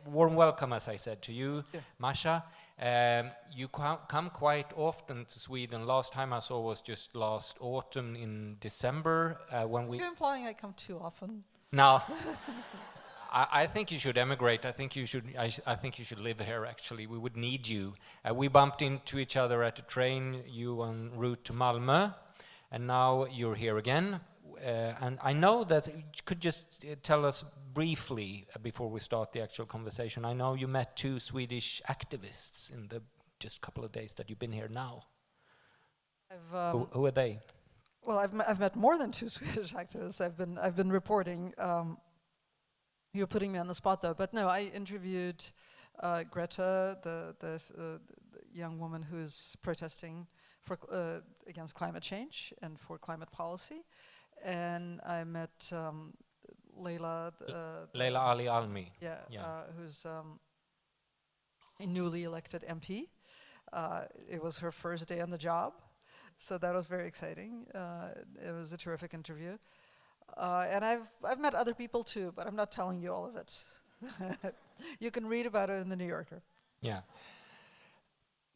Warm welcome, as I said, to you, Yeah. Masha. You come quite often to Sweden. Last time I saw was just last autumn in December when we. You're implying I come too often. Now, I think you should emigrate. I think you should. I think you should live here. Actually, we would need you. We bumped into each other at a train. You en route to Malmö, and now you're here again. And I know that you could just tell us briefly before we start the actual conversation. I know you met two Swedish activists in the just couple of days that you've been here now. Who are they? Well, I've met more than two Swedish activists. I've been reporting. You're putting me on the spot though, but no, I interviewed Greta, the young woman who's protesting for against climate change and for climate policy, and I met Leila. Leila Ali Almi. Yeah. Who's a newly elected MP. It was her first day on the job, so that was very exciting. It was a terrific interview. And I've met other people too, but I'm not telling you all of it. You can read about it in the New Yorker. Yeah.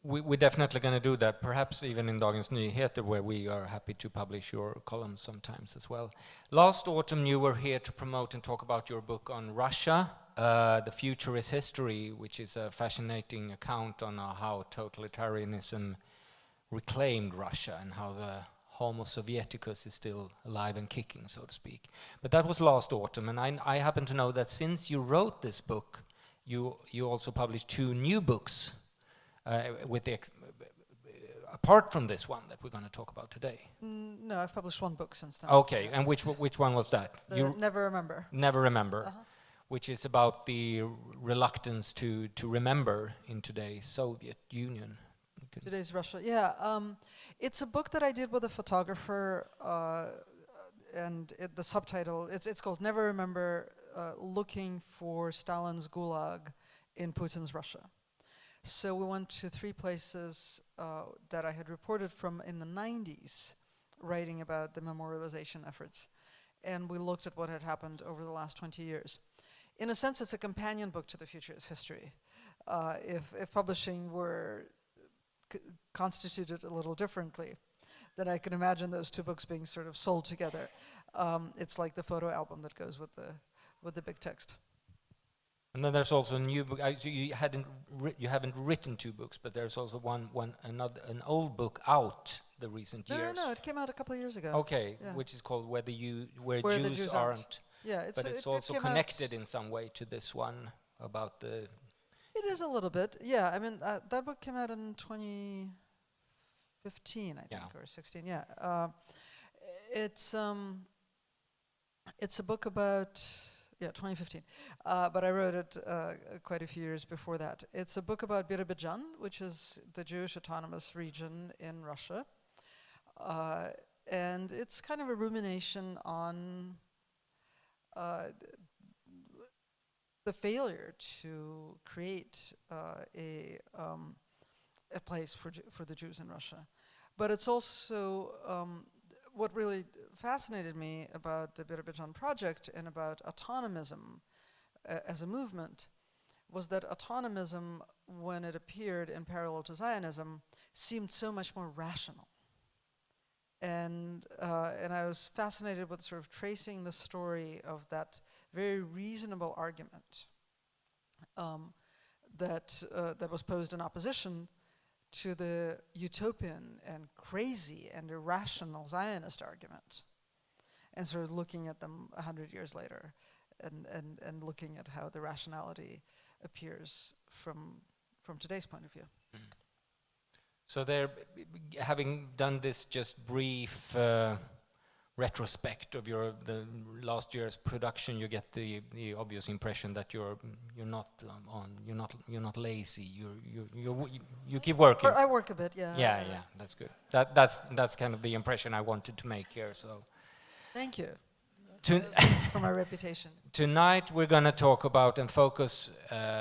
We're definitely going to do that, perhaps even in Dagens Nyheter, where we are happy to publish your columns sometimes as well. Last autumn you were here to promote and talk about your book on Russia, The Future is History, which is a fascinating account on how totalitarianism reclaimed Russia and how the Homo Sovieticus is still alive and kicking, so to speak. But that was last autumn, and I happen to know that since you wrote this book, you also published two new books, with the apart from this one that we're going to talk about today. No, I've published one book since then. Okay, and which one was that? You Never Remember. Never Remember, which is about the reluctance to remember in today's Soviet Union. Today's Russia, yeah. It's a book that I did with a photographer, and the subtitle, it's called Never Remember, Looking for Stalin's Gulag in Putin's Russia. So we went to three places that I had reported from in the 90s, writing about the memorialization efforts. And we looked at what had happened over the last 20 years. In a sense, it's a companion book to The Future is History. If publishing were constituted a little differently, then I can imagine those two books being sort of sold together. It's like the photo album that goes with the big text. And then there's also a new book. You haven't written two books, but there's also an old book out the recent years. No, it came out a couple of years ago. Okay, yeah. Which is called Where the Jews Aren't. Yeah, but it's also connected in some way to this one about the. It is a little bit, yeah. I mean, that book came out in 2015, I think, or 16. Yeah, it's a book about. Yeah, 2015. But I wrote it quite a few years before that. It's a book about Birobidzhan, which is the Jewish autonomous region in Russia. And it's kind of a rumination on the failure to create a place for the Jews in Russia. But it's also what really fascinated me about the Birobidzhan project and about autonomism as a movement was that autonomism, when it appeared in parallel to Zionism, seemed so much more rational. And I was fascinated with sort of tracing the story of that very reasonable argument that was posed in opposition to the utopian and crazy and irrational Zionist argument, and sort of looking at them 100 years later, and looking at how the rationality appears from today's point of view. Mm. So they're having done this just brief retrospect of the last year's production. You get the obvious impression that you're not lazy. You keep working. I work a bit, yeah. Yeah, that's good. That's kind of the impression I wanted to make here. So, thank you for my reputation. Tonight we're going to talk about and focus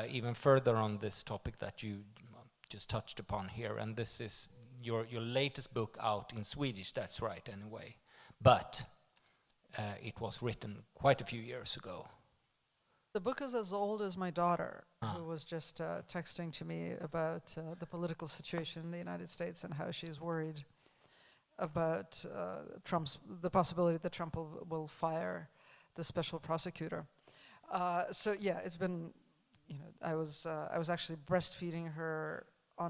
even further on this topic that you just touched upon here, and this is your latest book out in Swedish. That's right, anyway. But it was written quite a few years ago. The book is as old as my daughter, Ah. who was just texting to me about the political situation in the United States and how she's worried about the possibility that Trump will fire the special prosecutor. So yeah, it's been, I was actually breastfeeding her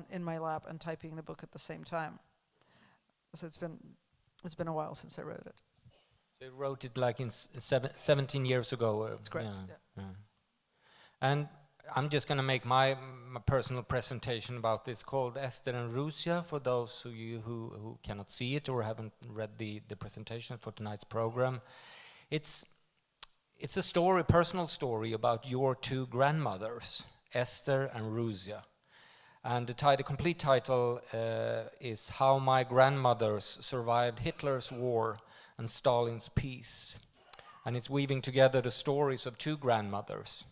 in my lap and typing the book at the same time. So it's been a while since I wrote it. So you wrote it like in 17 years ago. That's correct. Yeah. And I'm just going to make my personal presentation about this, called Ester and Ruzya, for those of you who cannot see it or haven't read the presentation for tonight's program. It's a story, personal story about your two grandmothers, Ester and Ruzya. And the complete title is How My Grandmothers Survived Hitler's War and Stalin's Peace. And it's weaving together the stories of two grandmothers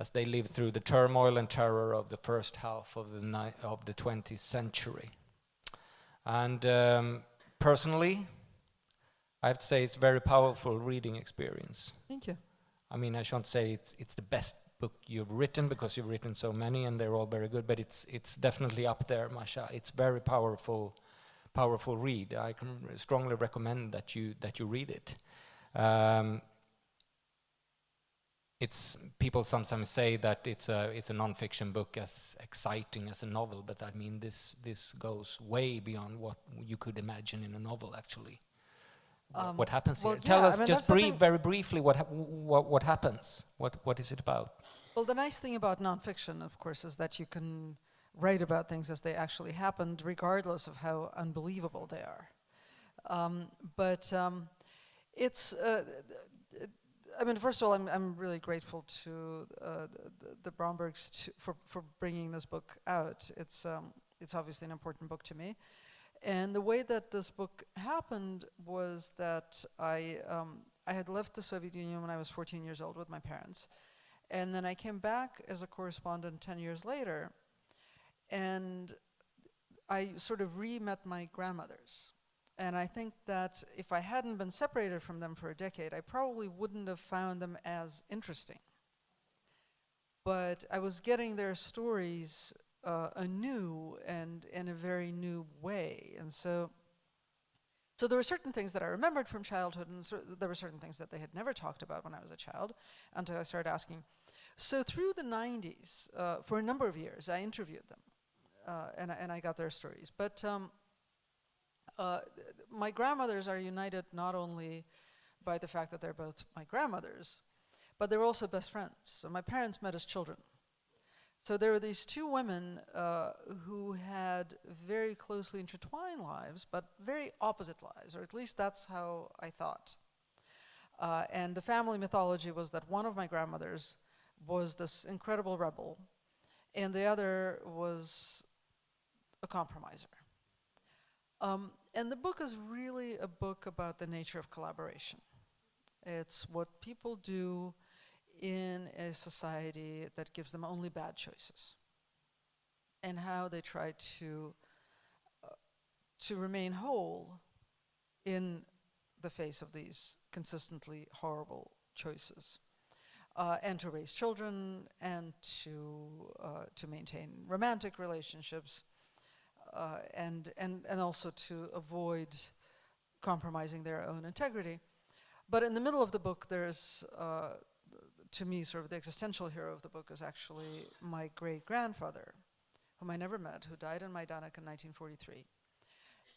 as they lived through the turmoil and terror of the first half of the 20th century. And personally, I have to say it's a very powerful reading experience. Thank you. I mean, I shan't say it's the best book you've written, because you've written so many and they're all very good, but it's definitely up there, Masha. It's very powerful read. I can strongly recommend that you read it. It's people sometimes say that it's a non-fiction book as exciting as a novel, but I mean this goes way beyond what you could imagine in a novel, actually. What happens here? Tell us just very briefly what happens. What is it about? Well, the nice thing about nonfiction, of course, is that you can write about things as they actually happened, regardless of how unbelievable they are. It's. I mean, first of all, I'm really grateful to the Brombergs for bringing this book out. It's obviously an important book to me. And the way that this book happened was that I had left the Soviet Union when I was 14 years old with my parents. And then I came back as a correspondent 10 years later, and I sort of re-met my grandmothers. And I think that if I hadn't been separated from them for a decade, I probably wouldn't have found them as interesting. But I was getting their stories anew and in a very new way. And so there were certain things that I remembered from childhood, and there were certain things that they had never talked about when I was a child, until I started asking. So through the 90s, for a number of years, I interviewed them, and I got their stories. But my grandmothers are united not only by the fact that they're both my grandmothers, but they're also best friends. So my parents met as children. So there were these two women who had very closely intertwined lives, but very opposite lives, or at least that's how I thought. And the family mythology was that one of my grandmothers was this incredible rebel, and the other was a compromiser. And the book is really a book about the nature of collaboration. It's what people do in a society that gives them only bad choices, and how they try to remain whole in the face of these consistently horrible choices, and to raise children, and to maintain romantic relationships, and also to avoid compromising their own integrity. But in the middle of the book, there's to me, sort of the existential hero of the book is actually my great-grandfather, whom I never met, who died in Majdanek in 1943.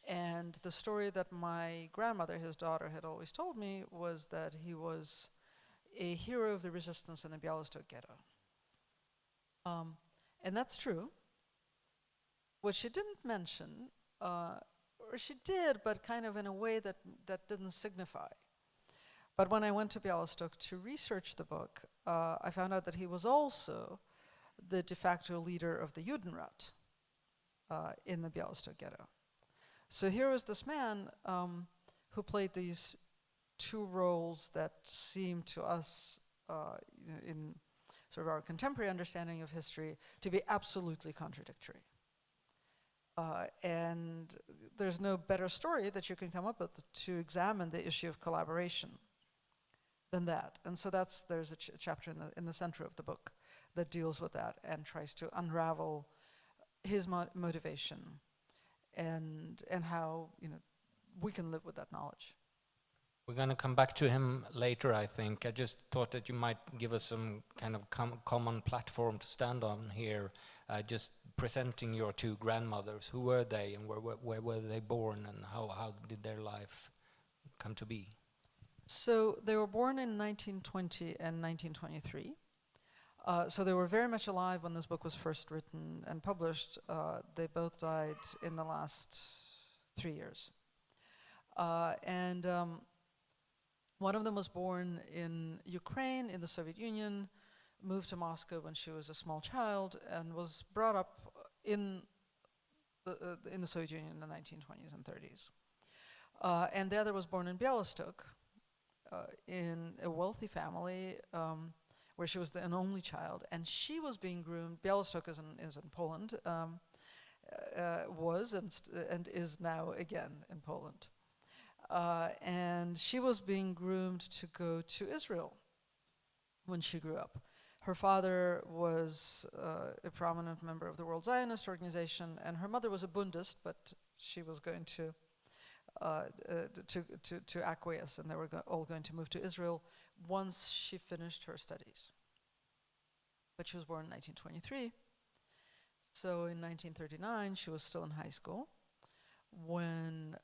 And the story that my grandmother, his daughter, had always told me was that he was a hero of the resistance in the Bialystok ghetto. And that's true. What she didn't mention, or she did, but kind of in a way that didn't signify. But when I went to Bialystok to research the book, I found out that he was also the de facto leader of the Judenrat in the Bialystok ghetto. So here was this man who played these two roles that seemed to us, in sort of our contemporary understanding of history, to be absolutely contradictory. And there's no better story that you can come up with to examine the issue of collaboration. than that. And so there's a chapter in the center of the book that deals with that and tries to unravel his motivation and how we can live with that knowledge. We're going to come back to him later, I think. I just thought that you might give us some kind of common platform to stand on here, just presenting your two grandmothers. Who were they, and where were they born, and how did their life come to be? So they were born in 1920 and 1923. So they were very much alive when this book was first written and published. They both died in the last 3 years. And one of them was born in Ukraine, in the Soviet Union, moved to Moscow when she was a small child, and was brought up in the Soviet Union in the 1920s and 30s. And the other was born in Bialystok, in a wealthy family, where she was an only child, and she was being groomed. Bialystok is in Poland, was and is now again in Poland. And she was being groomed to go to Israel when she grew up. Her father was a prominent member of the World Zionist Organization, and her mother was a Bundist, but she was going to acquiesce, and they were all going to move to Israel once she finished her studies. But she was born in 1923, so in 1939 she was still in high school when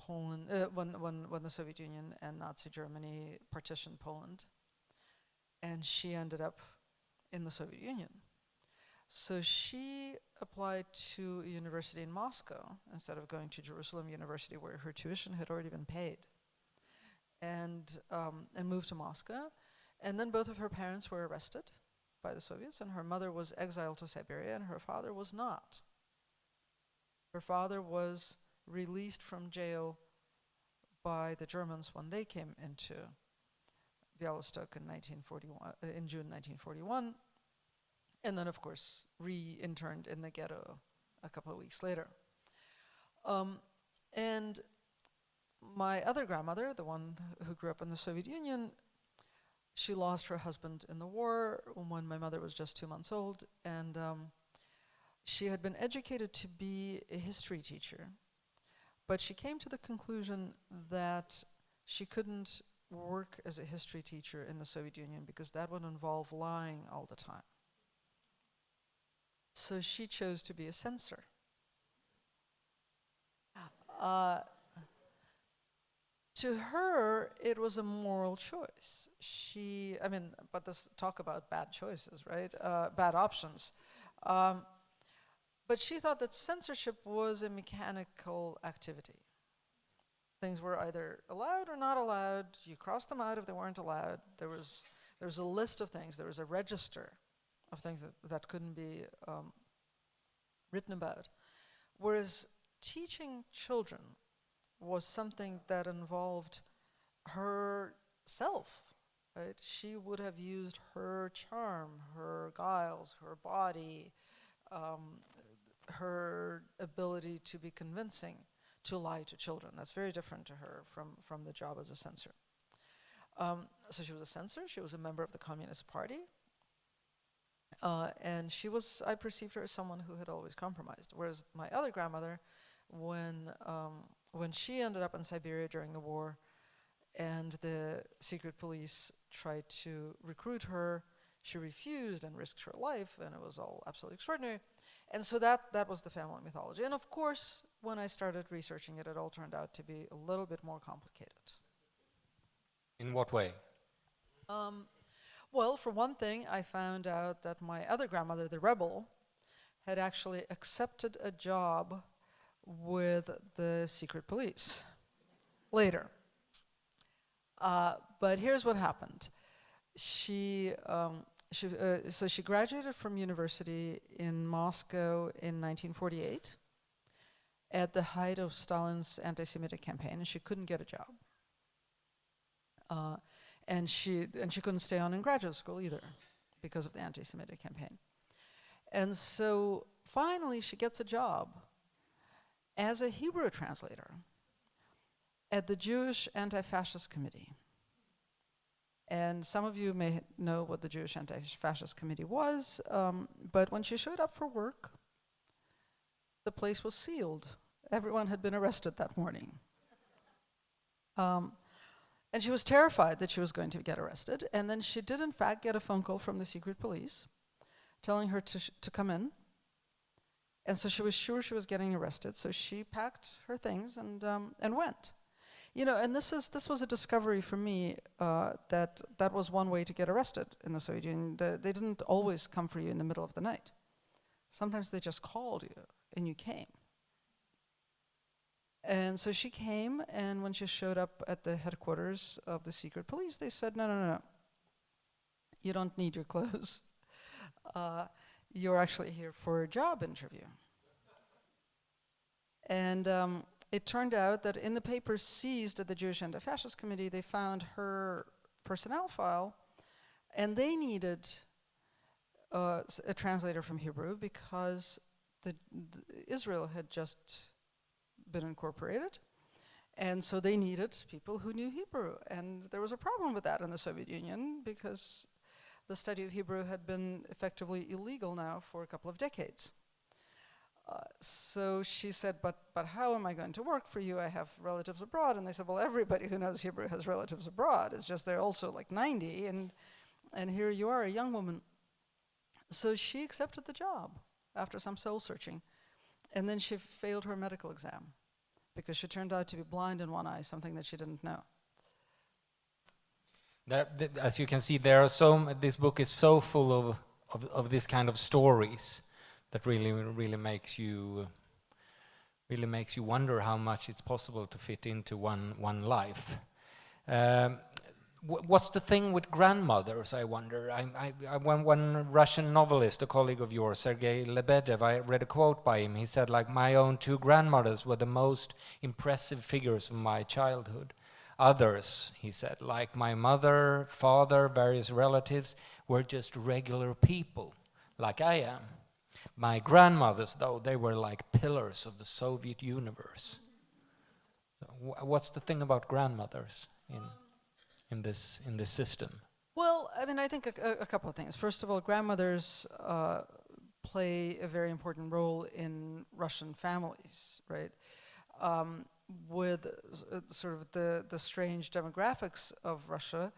when the Soviet Union and Nazi Germany partitioned Poland, and she ended up in the Soviet Union. So she applied to a university in Moscow instead of going to Jerusalem University, where her tuition had already been paid, and moved to Moscow. And then both of her parents were arrested by the Soviets, and her mother was exiled to Siberia, and her father was not. Her father was released from jail by the Germans when they came into Bialystok in June 1941, and then, of course, re-interned in the ghetto a couple of weeks later. And my other grandmother, the one who grew up in the Soviet Union, she lost her husband in the war when my mother was just 2 months old, and she had been educated to be a history teacher, but she came to the conclusion that she couldn't work as a history teacher in the Soviet Union because that would involve lying all the time. So she chose to be a censor. To her, it was a moral choice. But this talk about bad choices, right? Bad options. But she thought that censorship was a mechanical activity. Things were either allowed or not allowed. You crossed them out if they weren't allowed. There was a list of things. There was a register of things that couldn't be written about. Whereas teaching children was something that involved herself, right? She would have used her charm, her guiles, her body, her ability to be convincing to lie to children. That's very different to her from the job as a censor. So she was a censor, she was a member of the Communist Party, and I perceived her as someone who had always compromised. Whereas my other grandmother, when she ended up in Siberia during the war and the secret police tried to recruit her, she refused and risked her life, and it was all absolutely extraordinary. And so that was the family mythology. And of course, when I started researching it, it all turned out to be a little bit more complicated. In what way? Well, for one thing, I found out that my other grandmother, the rebel, had actually accepted a job with the secret police later. But here's what happened. She graduated from university in Moscow in 1948 at the height of Stalin's anti-Semitic campaign, and she couldn't get a job. And she couldn't stay on in graduate school either because of the anti-Semitic campaign. And so finally she gets a job as a Hebrew translator at the Jewish Anti-Fascist Committee. And some of you may know what the Jewish Anti-Fascist Committee was, but when she showed up for work, the place was sealed. Everyone had been arrested that morning. And she was terrified that she was going to get arrested. And then she did, in fact, get a phone call from the secret police telling her to come in. And so she was sure she was getting arrested. So she packed her things and went. You know, and this was a discovery for me that was one way to get arrested in the Soviet Union. They didn't always come for you in the middle of the night. Sometimes they just called you and you came. And so she came, and when she showed up at the headquarters of the secret police, they said, no. You don't need your clothes. You're actually here for a job interview. And it turned out that in the papers seized at the Jewish Anti-Fascist Committee, they found her personnel file, and they needed a translator from Hebrew because Israel had just been incorporated, and so they needed people who knew Hebrew. And there was a problem with that in the Soviet Union because the study of Hebrew had been effectively illegal now for a couple of decades. So she said, but how am I going to work for you? I have relatives abroad. And they said, well, everybody who knows Hebrew has relatives abroad. It's just they're also like 90, and here you are, a young woman. So she accepted the job after some soul searching. And then she failed her medical exam because she turned out to be blind in one eye, something that she didn't know. As you can see, this book is so full of this kind of stories that really makes you wonder how much it's possible to fit into one life. What's the thing with grandmothers, I wonder? One Russian novelist, a colleague of yours, Sergei Lebedev, I read a quote by him. He said, like, my own two grandmothers were the most impressive figures of my childhood. Others, he said, like my mother, father, various relatives, were just regular people, like I am. My grandmothers, though, they were like pillars of the Soviet universe. So what's the thing about grandmothers in this system? Well, I mean, I think a couple of things. First of all, grandmothers play a very important role in Russian families, right? With sort of the strange demographics of Russia,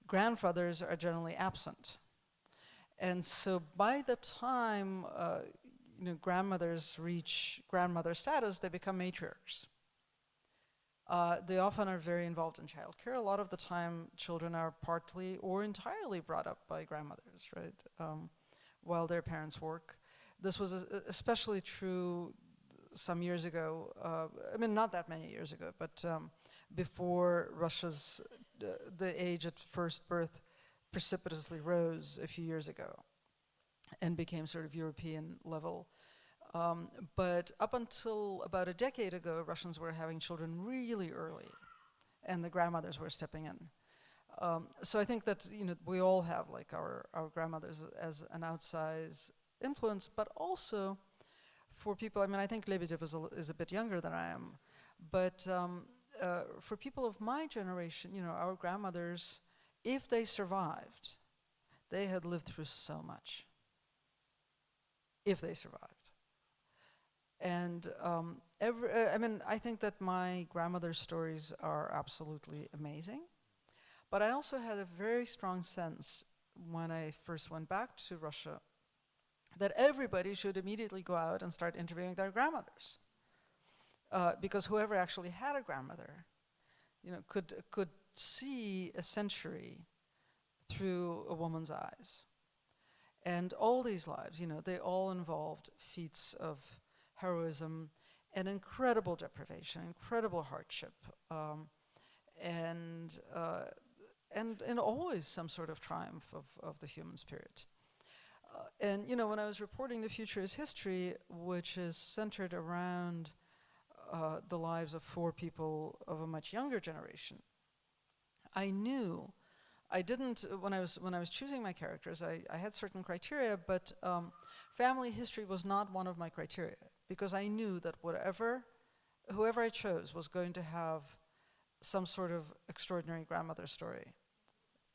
grandfathers are generally absent. And so by the time grandmothers reach grandmother status, they become matriarchs. They often are very involved in childcare. A lot of the time, children are partly or entirely brought up by grandmothers, right, while their parents work. This was especially true some years ago. I mean, not that many years ago, but before Russia's the age at first birth precipitously rose a few years ago and became sort of European level. But up until about a decade ago, Russians were having children really early, and the grandmothers were stepping in. So I think that we all have like our grandmothers as an outsized influence, but also for people. I mean, I think Lebedev is a bit younger than I am, but for people of my generation, our grandmothers, if they survived, they had lived through so much. If they survived. And I mean, I think that my grandmother's stories are absolutely amazing. But I also had a very strong sense when I first went back to Russia that everybody should immediately go out and start interviewing their grandmothers. Because whoever actually had a grandmother, could see a century through a woman's eyes. And all these lives, they all involved feats of heroism and incredible deprivation, incredible hardship, and always some sort of triumph of the human spirit. And when I was reporting The Future is History, which is centered around the lives of 4 people of a much younger generation, I knew I didn't, when I was choosing my characters, I had certain criteria, but family history was not one of my criteria, because I knew that whoever I chose was going to have some sort of extraordinary grandmother story.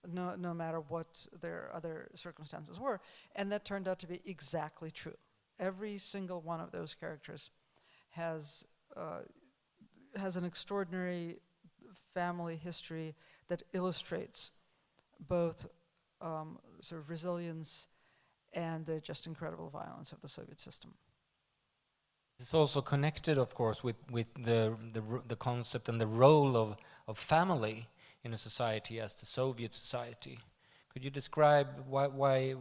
no matter what their other circumstances were. And that turned out to be exactly true. Every single one of those characters has an extraordinary family history that illustrates both sort of resilience and the just incredible violence of the Soviet system. It's also connected, of course, with the concept and the role of family in a society as the Soviet society. Could you describe why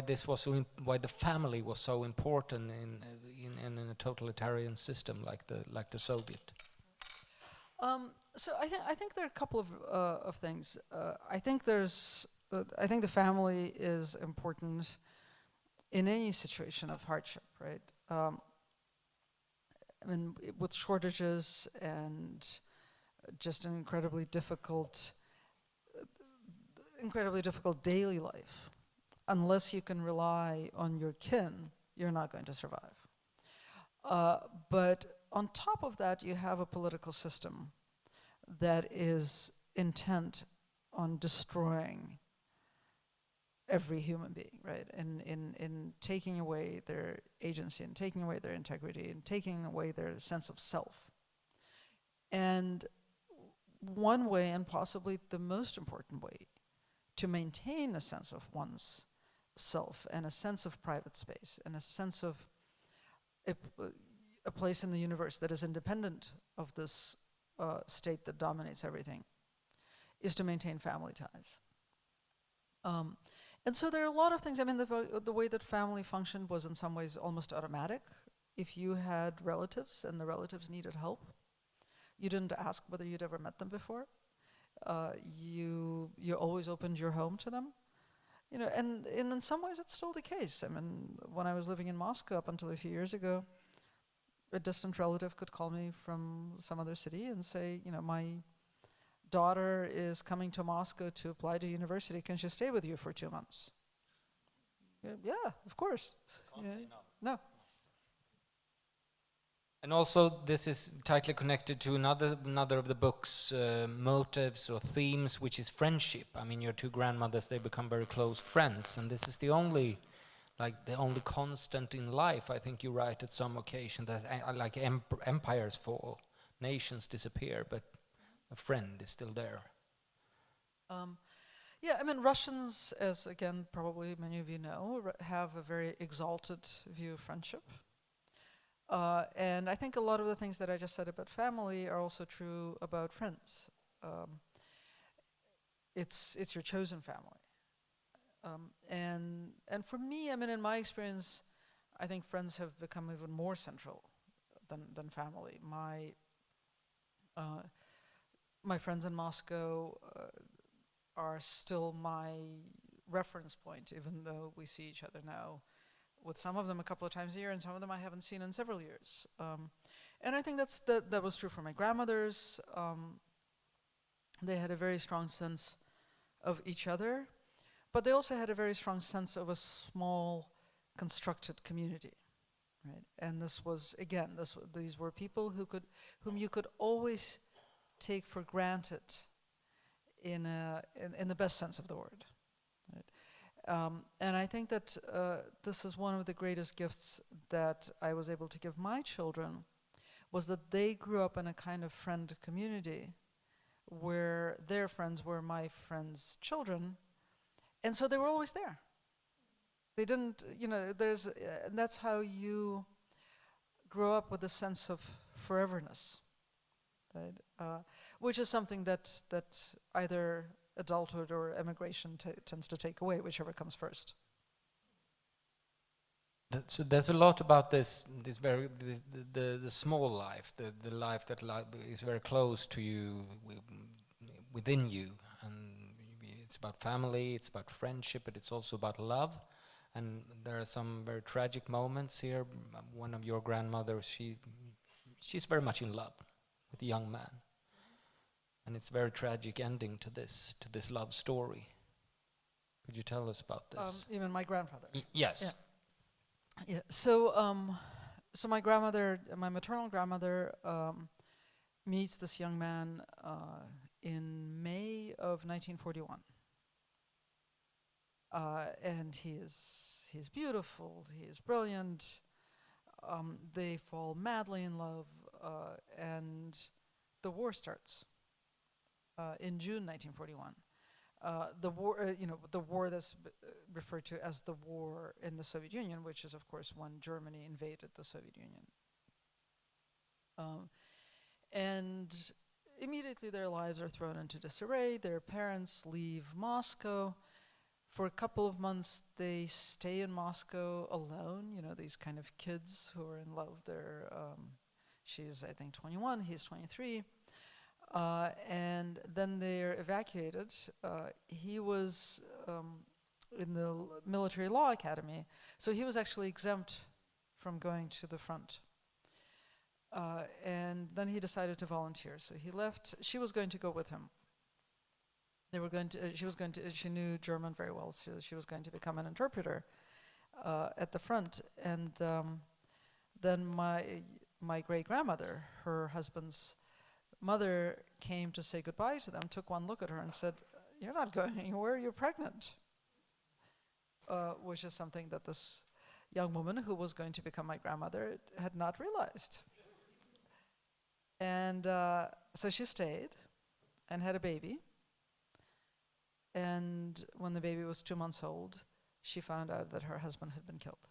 this was why the family was so important in a totalitarian system like the Soviet? So I think there are a couple of things. I think the family is important in any situation of hardship, right? I mean, with shortages and just an incredibly difficult daily life, unless you can rely on your kin, you're not going to survive. But on top of that, you have a political system that is intent on destroying every human being, right? In taking away their agency and taking away their integrity and taking away their sense of self. And one way, and possibly the most important way, to maintain a sense of one's self and a sense of private space and a sense of a place in the universe that is independent of this state that dominates everything, is to maintain family ties. And so there are a lot of things. I mean, the way that family functioned was in some ways almost automatic. If you had relatives and the relatives needed help, you didn't ask whether you'd ever met them before. You always opened your home to them. You know, and in some ways it's still the case. I mean, when I was living in Moscow up until a few years ago, a distant relative could call me from some other city and say, you know, my daughter is coming to Moscow to apply to university. Can she stay with you for 2 months? Yeah, of course. Can't say no. No. And also, this is tightly connected to another of the book's motives or themes, which is friendship. I mean, your two grandmothers, they become very close friends, and this is the only constant in life. I think you write at some occasion that empires fall, nations disappear, but a friend is still there. Yeah, I mean, Russians, as again, probably many of you know, have a very exalted view of friendship. And I think a lot of the things that I just said about family are also true about friends. It's your chosen family. And for me, I mean, in my experience, I think friends have become even more central than family. My friends in Moscow are still my reference point, even though we see each other now, with some of them a couple of times a year, and some of them I haven't seen in several years. And I think that was true for my grandmothers. They had a very strong sense of each other, but they also had a very strong sense of a small, constructed community, right? And this was, again, these were people whom you could always take for granted in the best sense of the word. Right? And I think that this is one of the greatest gifts that I was able to give my children, was that they grew up in a kind of friend community where their friends were my friends' children, and so they were always there. They didn't, you know, and that's how you grow up with a sense of foreverness, right? Which is something that either adulthood or emigration tends to take away, whichever comes first. So there's a lot about the small life, the life that is very close to you, within you, and it's about family, it's about friendship, but it's also about love. And there are some very tragic moments here. One of your grandmothers, she's very much in love with a young man, and it's a very tragic ending to this love story. Could you tell us about this? Even my grandfather. Yes. Yeah. Yeah. So my grandmother, my maternal grandmother, meets this young man in May of 1941. and he's beautiful, he is brilliant. They fall madly in love, and the war starts in June 1941. The war, the war that's referred to as the war in the Soviet Union, which is, of course, when Germany invaded the Soviet Union. And immediately their lives are thrown into disarray. Their parents leave Moscow. For a couple of months, they stay in Moscow alone. You know, these kind of kids who are in love. She's, I think, 21. He's 23. And then they're evacuated. He was in the military law academy, so he was actually exempt from going to the front. And then he decided to volunteer. So he left. She was going to go with him. They were going to. She knew German very well. So she was going to become an interpreter at the front. And then my great grandmother, her husband's mother, came to say goodbye to them. Took one look at her and said, "You're not going anywhere. You're pregnant," which is something that this young woman who was going to become my grandmother had not realized. And so she stayed and had a baby. And when the baby was 2 months old, she found out that her husband had been killed.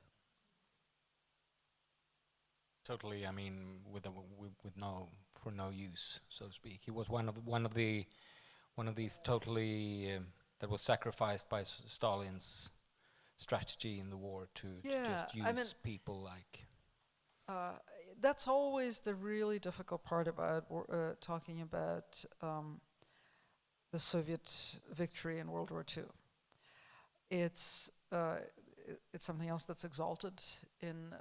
Totally, I mean, with no use, so to speak. He was one of these totally that was sacrificed by Stalin's strategy in the war to just use people like. That's always the really difficult part about talking about the Soviet victory in World War II. It's something else that's exalted in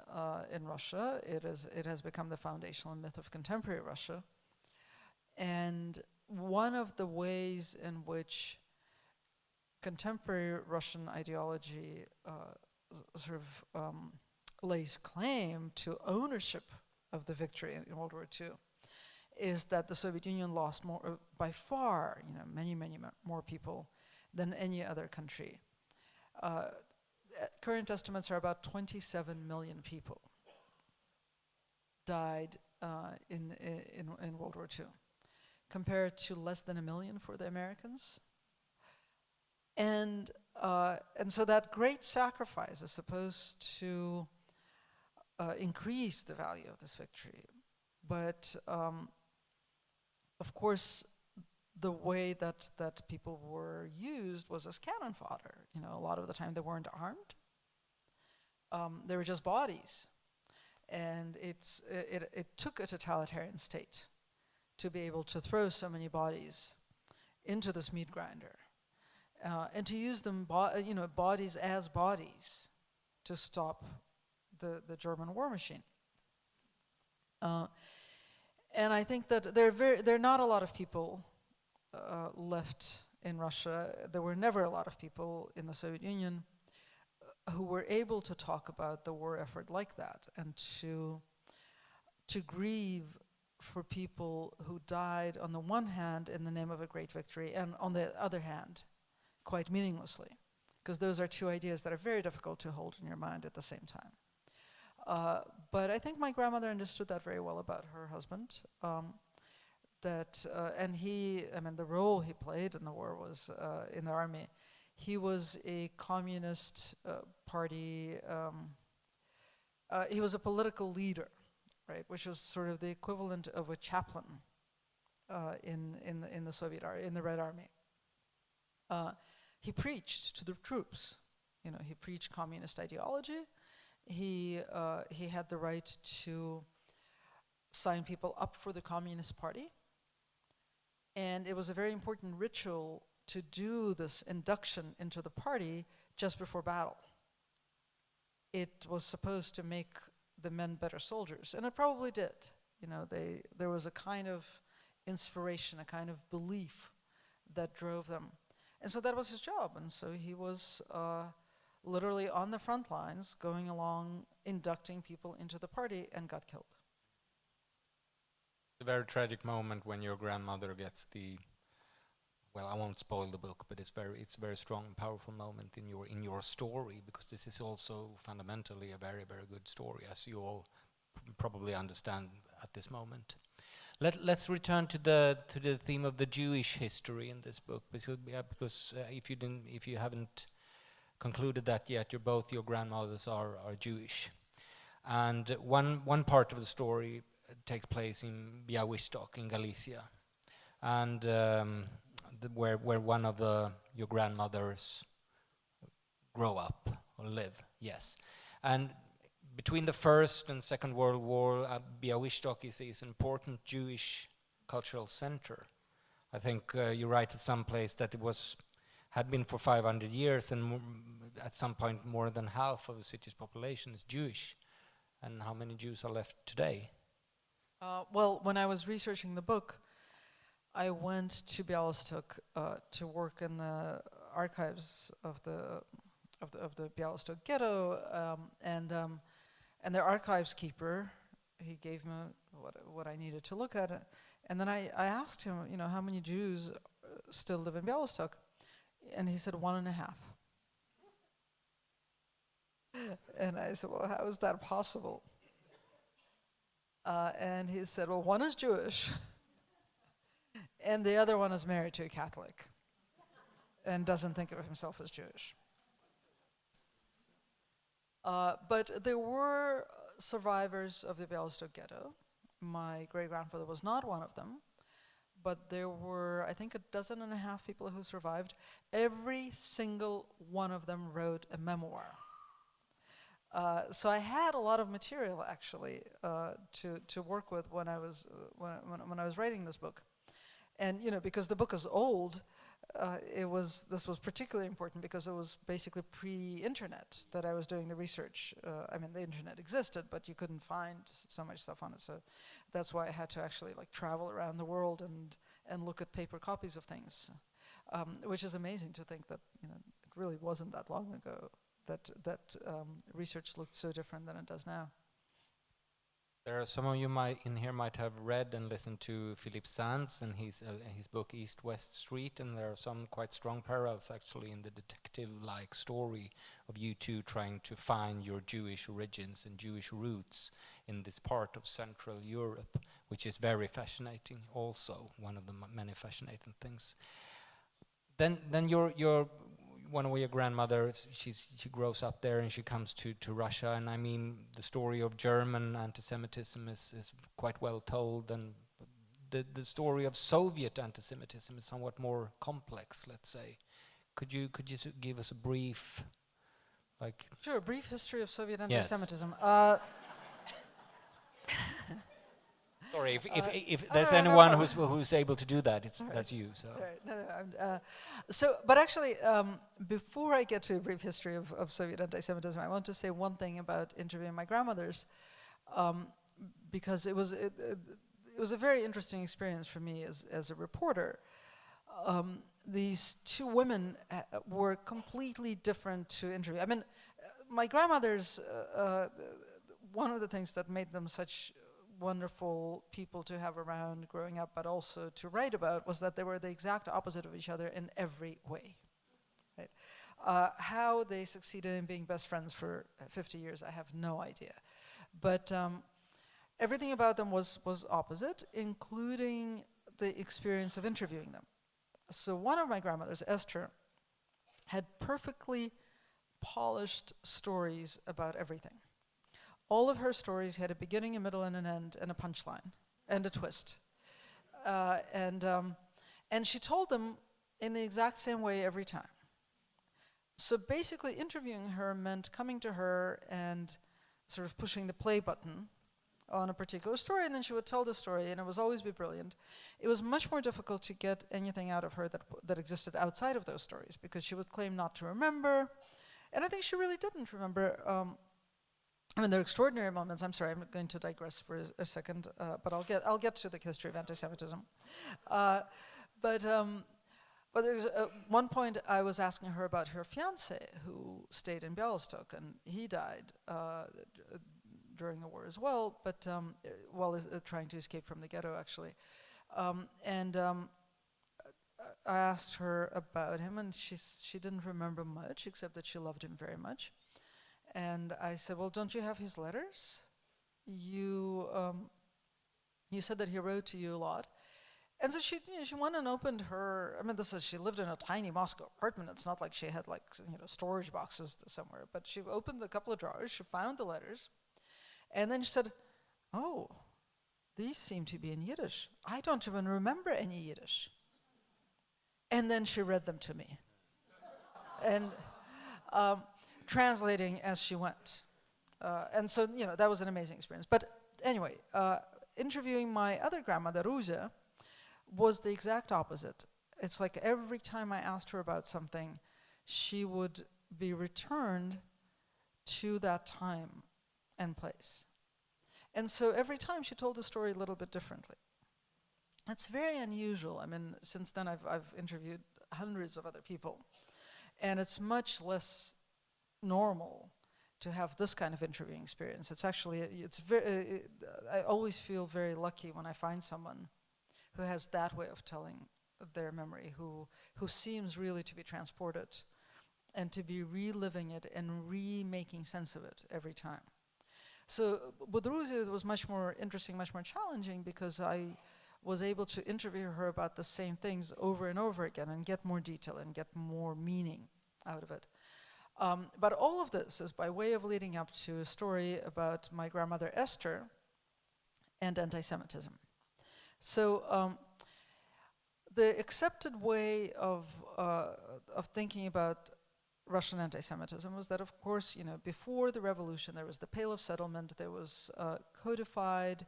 Russia. It has become the foundational myth of contemporary Russia. And one of the ways in which contemporary Russian ideology lays claim to ownership of the victory in World War II is that the Soviet Union lost more, by far, many more people than any other country. Current estimates are about 27 million people died in World War II, compared to less than 1 million for the Americans. And so that great sacrifice is supposed to increase the value of this victory. But of course, the way that people were used was as cannon fodder. A lot of the time they weren't armed. They were just bodies. And it took a totalitarian state to be able to throw so many bodies into this meat grinder. And to use them, bodies as bodies to stop the German war machine. And I think that there are not a lot of people left in Russia. There were never a lot of people in the Soviet Union who were able to talk about the war effort like that and to grieve for people who died on the one hand in the name of a great victory and on the other hand quite meaninglessly, because those are two ideas that are very difficult to hold in your mind at the same time. But I think my grandmother understood that very well about her husband. And the role he played in the war was in the army. He was a communist party. He was a political leader, right, which was sort of the equivalent of a chaplain in the Soviet in the Red Army. He preached to the troops. He preached communist ideology. He had the right to sign people up for the Communist Party. And it was a very important ritual to do this induction into the party just before battle. It was supposed to make the men better soldiers, and it probably did. There was a kind of inspiration, a kind of belief that drove them. And so that was his job, and so he was literally on the front lines, going along, inducting people into the party, and got killed. A very tragic moment when your grandmother gets the well, I won't spoil the book, but it's a very strong, powerful moment in your story, because this is also fundamentally a very, very good story, as you all probably understand at this moment. Let's return to the theme of the Jewish history in this book, because if you haven't concluded that yet, your grandmothers are Jewish, and one part of the story takes place in Białystok in Galicia, and where one of your grandmothers grow up or live. Yes, and between the First and Second World War, Białystok is an important Jewish cultural center. I think you write at some place that had been for 500 years, and at some point more than half of the city's population is Jewish. And how many Jews are left today? Well, when I was researching the book, I went to Białystok to work in the archives of the Białystok ghetto, and their archives keeper, he gave me what I needed to look at, and then I asked him, how many Jews still live in Białystok, and he said 1.5. And I said, well, how is that possible? And he said, well, one is Jewish, and the other one is married to a Catholic, and doesn't think of himself as Jewish. But there were survivors of the Białystok ghetto. My great-grandfather was not one of them, but there were, I think, 12.5 people who survived. Every single one of them wrote a memoir. So I had a lot of material, actually, to work with when I was writing this book. And because the book is old, this was particularly important because it was basically pre-internet that I was doing the research. I mean, the internet existed, but you couldn't find so much stuff on it. So that's why I had to actually travel around the world and look at paper copies of things, which is amazing to think that it really wasn't that long ago that research looked so different than it does now. There are some of you in here might have read and listened to Philip Sands and his book East-West Street, and there are some quite strong parallels actually in the detective-like story of you two trying to find your Jewish origins and Jewish roots in this part of Central Europe, which is very fascinating. Also, one of the many fascinating things. Then your one of your grandmothers, she grows up there and she comes to Russia, and I mean the story of German anti-Semitism is quite well told, and the story of Soviet anti-Semitism is somewhat more complex, let's say. Could you give us a brief, Sure, a brief history of Soviet Yes. anti-Semitism. Sorry, if there's anyone who's able to do that, that's you. So. Right. No, but actually, before I get to a brief history of Soviet anti-Semitism, I want to say one thing about interviewing my grandmothers, because it was a very interesting experience for me as a reporter. These two women were completely different to interview. I mean, my grandmothers, one of the things that made them such wonderful people to have around growing up, but also to write about, was that they were the exact opposite of each other in every way. Right? How they succeeded in being best friends for 50 years, I have no idea. But everything about them was opposite, including the experience of interviewing them. So one of my grandmothers, Esther, had perfectly polished stories about everything. All of her stories had a beginning, a middle, and an end, and a punchline, and a twist. And she told them in the exact same way every time. So basically, interviewing her meant coming to her and sort of pushing the play button on a particular story, and then she would tell the story, and it would always be brilliant. It was much more difficult to get anything out of her that existed outside of those stories, because she would claim not to remember, and I think she really didn't remember. I mean, there are extraordinary moments. I'm sorry, I'm going to digress for a second, but I'll get to the history of anti-Semitism. But there's one point I was asking her about her fiancé, who stayed in Białystok, and he died during the war as well, but while trying to escape from the ghetto, actually. I asked her about him, and she didn't remember much, except that she loved him very much. And I said, well, don't you have his letters? You said that he wrote to you a lot. And so she went and opened her, she lived in a tiny Moscow apartment. It's not like she had storage boxes somewhere, but she opened a couple of drawers, she found the letters, and then she said, oh, these seem to be in Yiddish. I don't even remember any Yiddish. And then she read them to me. And translating as she went. And so, that was an amazing experience. But anyway, interviewing my other grandmother, Ruzya, was the exact opposite. It's like every time I asked her about something, she would be returned to that time and place. And so every time she told the story a little bit differently. It's very unusual. Since then I've interviewed hundreds of other people, and it's much less normal to have this kind of interviewing experience. It's actually, I always feel very lucky when I find someone who has that way of telling their memory, who seems really to be transported and to be reliving it and remaking sense of it every time. So with Ruzya, it was much more interesting, much more challenging, because I was able to interview her about the same things over and over again and get more detail and get more meaning out of it. But all of this is by way of leading up to a story about my grandmother Esther and anti-Semitism. So the accepted way of thinking about Russian anti-Semitism was that, of course, before the revolution, there was the Pale of Settlement, there was codified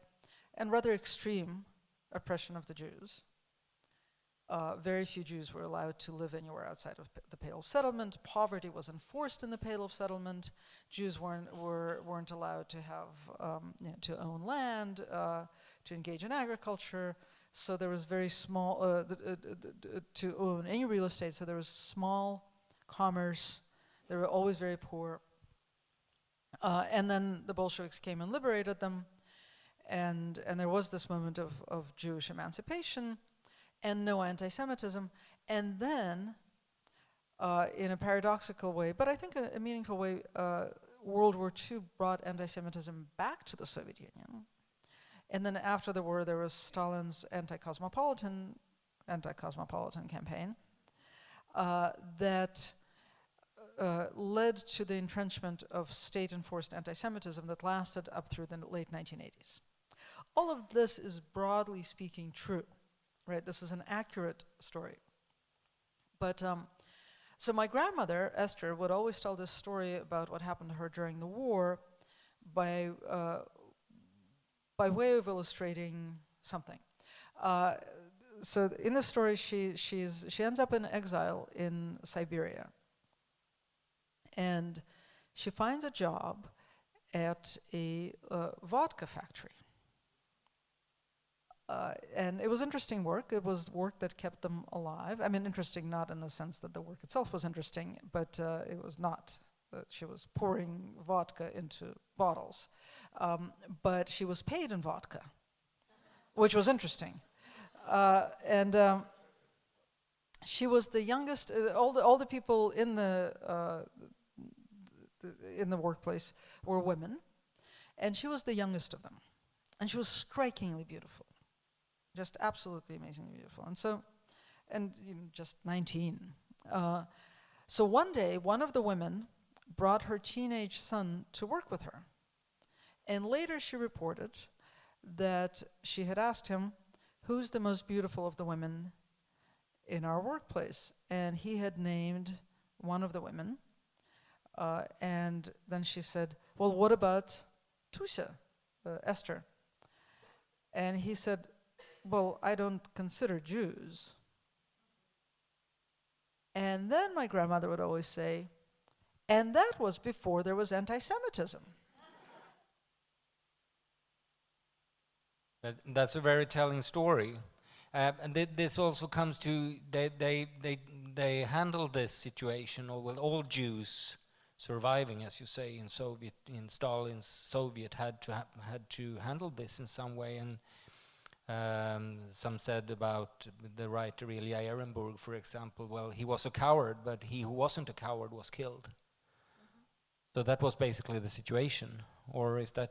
and rather extreme oppression of the Jews. Very few Jews were allowed to live anywhere outside of the Pale of Settlement. Poverty was enforced in the Pale of Settlement. Jews weren't allowed to have to own land, to engage in agriculture. So there was very small to own any real estate. So there was small commerce. They were always very poor. And then the Bolsheviks came and liberated them, and there was this moment of Jewish emancipation and no anti-Semitism. And then, in a paradoxical way, but I think a meaningful way, World War II brought anti-Semitism back to the Soviet Union. And then after the war, there was Stalin's anti-cosmopolitan campaign that led to the entrenchment of state-enforced anti-Semitism that lasted up through the late 1980s. All of this is, broadly speaking, true, right? This is an accurate story. But so my grandmother, Esther, would always tell this story about what happened to her during the war by way of illustrating something. So in the story, she ends up in exile in Siberia. And she finds a job at a vodka factory. And it was interesting work. It was work that kept them alive. Interesting not in the sense that the work itself was interesting, but it was not. She was pouring vodka into bottles. But she was paid in vodka, which was interesting. And she was the youngest. All the people in the workplace were women, and she was the youngest of them. And she was strikingly beautiful, just absolutely amazingly beautiful. And so, just 19. So one day, one of the women brought her teenage son to work with her. And later she reported that she had asked him, who's the most beautiful of the women in our workplace? And he had named one of the women. And then she said, well, what about Tusia, Esther? And he said, well, I don't consider Jews. And then my grandmother would always say, and that was before there was anti-Semitism. That's a very telling story. And this also comes to, they handled this situation, or well, all Jews surviving, as you say, in Stalin's Soviet had to handle this in some way. And Some said about the writer Ilya Ehrenburg, for example, well, he was a coward, but he who wasn't a coward was killed. So that was basically the situation, or is that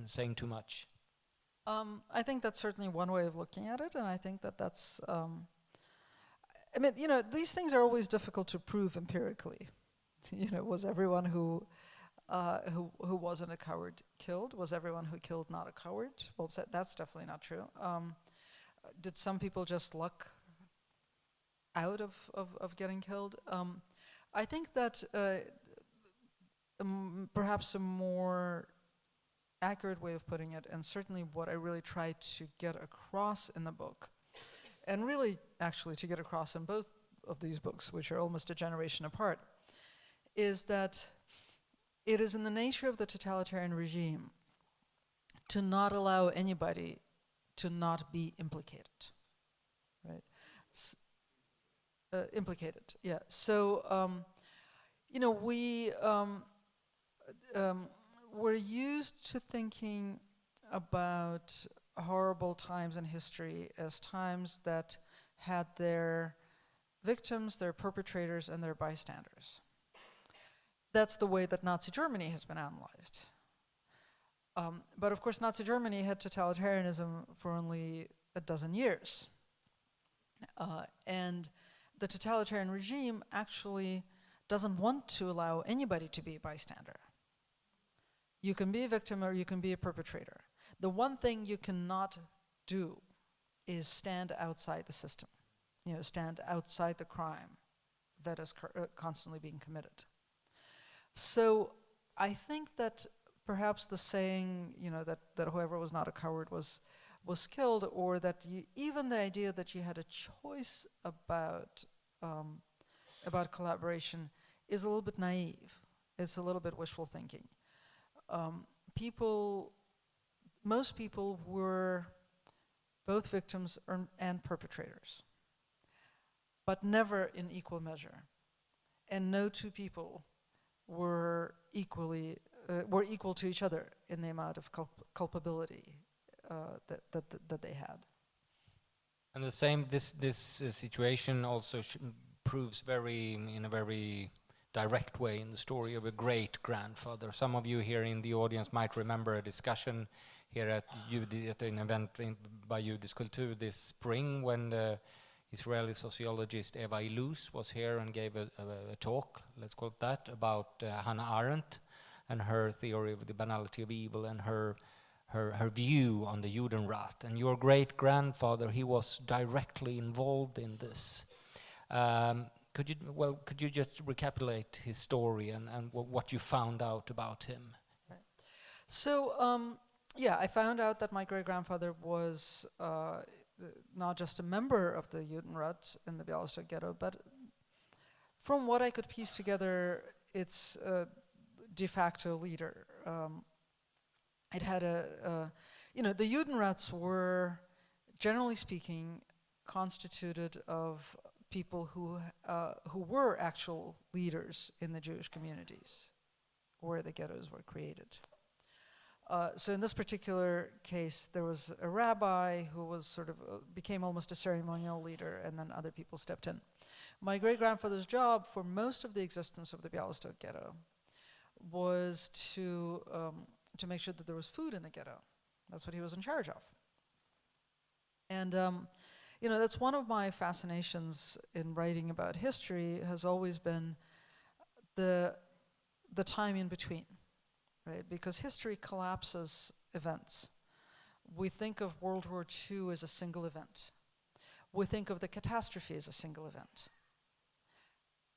saying too much? I think that's certainly one way of looking at it, and I think that that's. I mean, you know, these things are always difficult to prove empirically. You know, was everyone who wasn't a coward killed? Was everyone who killed not a coward? Well, that's definitely not true. Did some people just luck out of getting killed? I think that perhaps a more accurate way of putting it, and certainly what I really tried to get across in the book, and really actually to get across in both of these books, which are almost a generation apart, is that it is in the nature of the totalitarian regime to not allow anybody to not be implicated, right? Implicated, yeah. So, you know, we're used to thinking about horrible times in history as times that had their victims, their perpetrators, and their bystanders. That's the way that Nazi Germany has been analyzed. But of course, Nazi Germany had totalitarianism for only a dozen years. And the totalitarian regime actually doesn't want to allow anybody to be a bystander. You can be a victim or you can be a perpetrator. The one thing you cannot do is stand outside the system, you know, stand outside the crime that is constantly being committed. So I think that perhaps the saying, you know, that whoever was not a coward was killed, or that even the idea that you had a choice about collaboration is a little bit naive. It's a little bit wishful thinking. Most people were both victims and perpetrators, but never in equal measure. And no two people were equal to each other in the amount of culpability that they had. And the same, this situation also proves in a very direct way in the story of a great-grandfather. Some of you here in the audience might remember a discussion here at an event by Judisk Kultur this spring, when the Israeli sociologist Eva Illouz was here and gave a talk, let's call it that, about Hannah Arendt and her theory of the banality of evil and her view on the Judenrat. And your great-grandfather, he was directly involved in this. Could you just recapitulate his story and what you found out about him? Right. So, yeah, I found out that my great-grandfather was not just a member of the Judenrat in the Bialystok ghetto, but from what I could piece together, it's a de facto leader. It had the Judenrats were, generally speaking, constituted of people who were actual leaders in the Jewish communities where the ghettos were created. So in this particular case, there was a rabbi who was became almost a ceremonial leader, and then other people stepped in. My great-grandfather's job for most of the existence of the Bialystok ghetto was to make sure that there was food in the ghetto. That's what he was in charge of. And that's one of my fascinations in writing about history, has always been the time in between, right? Because history collapses events. We think of World War II as a single event. We think of the catastrophe as a single event.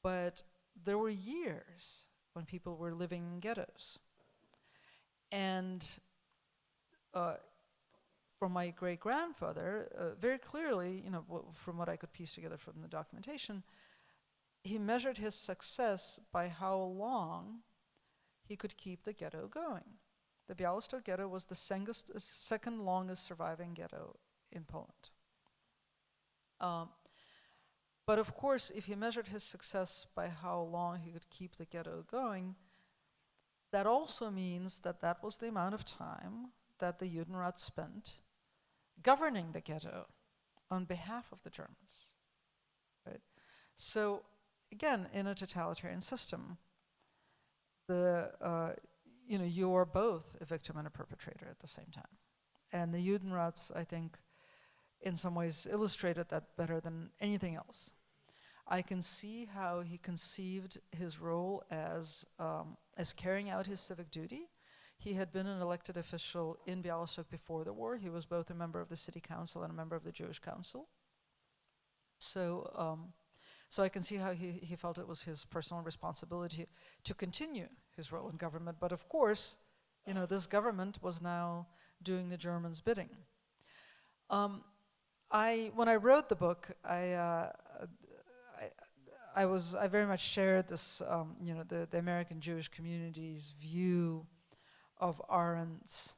But there were years when people were living in ghettos. And for my great-grandfather, very clearly, from what I could piece together from the documentation, he measured his success by how long he could keep the ghetto going. The Bialystok ghetto was the second longest surviving ghetto in Poland. But of course, if he measured his success by how long he could keep the ghetto going, that also means that that was the amount of time that the Judenrat spent governing the ghetto on behalf of the Germans. Right? So again, in a totalitarian system, you are both a victim and a perpetrator at the same time. And the Judenrats, I think, in some ways illustrated that better than anything else. I can see how he conceived his role as carrying out his civic duty. He had been an elected official in Bialystok before the war. He was both a member of the city council and a member of the Jewish council. So I can see how he felt it was his personal responsibility to continue his role in government. But of course, this government was now doing the Germans' bidding. When I wrote the book, I very much shared this, the American Jewish community's view of Arendt's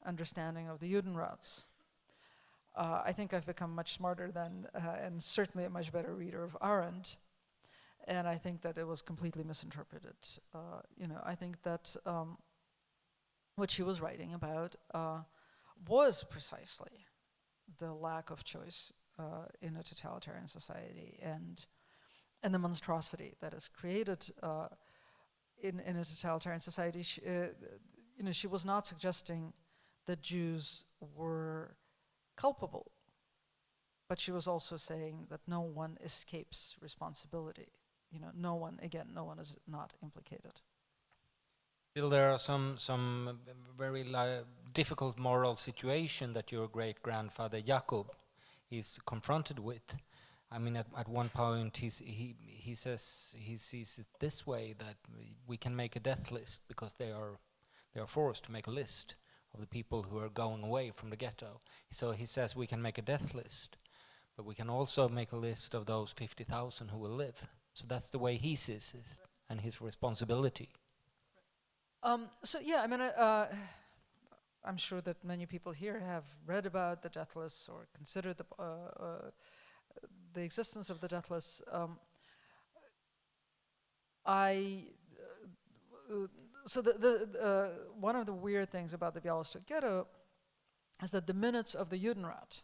understanding of the Judenrats. I think I've become much smarter than, and certainly a much better reader of Arendt, and I think that it was completely misinterpreted. I think that what she was writing about was precisely the lack of choice in a totalitarian society, and the monstrosity that is created in a totalitarian society. She was not suggesting that Jews were culpable, but she was also saying that no one escapes responsibility. No one is not implicated. Still, there are some very difficult moral situation that your great-grandfather Jacob is confronted with. I mean, at one point he says he sees it this way, that we can make a death list because they are forced to make a list of the people who are going away from the ghetto. So he says we can make a death list, but we can also make a list of those 50,000 who will live. So that's the way he sees it and his responsibility. I'm sure that many people here have read about the death lists or considered the existence of the death lists. One of the weird things about the Bialystok ghetto is that the minutes of the Judenrat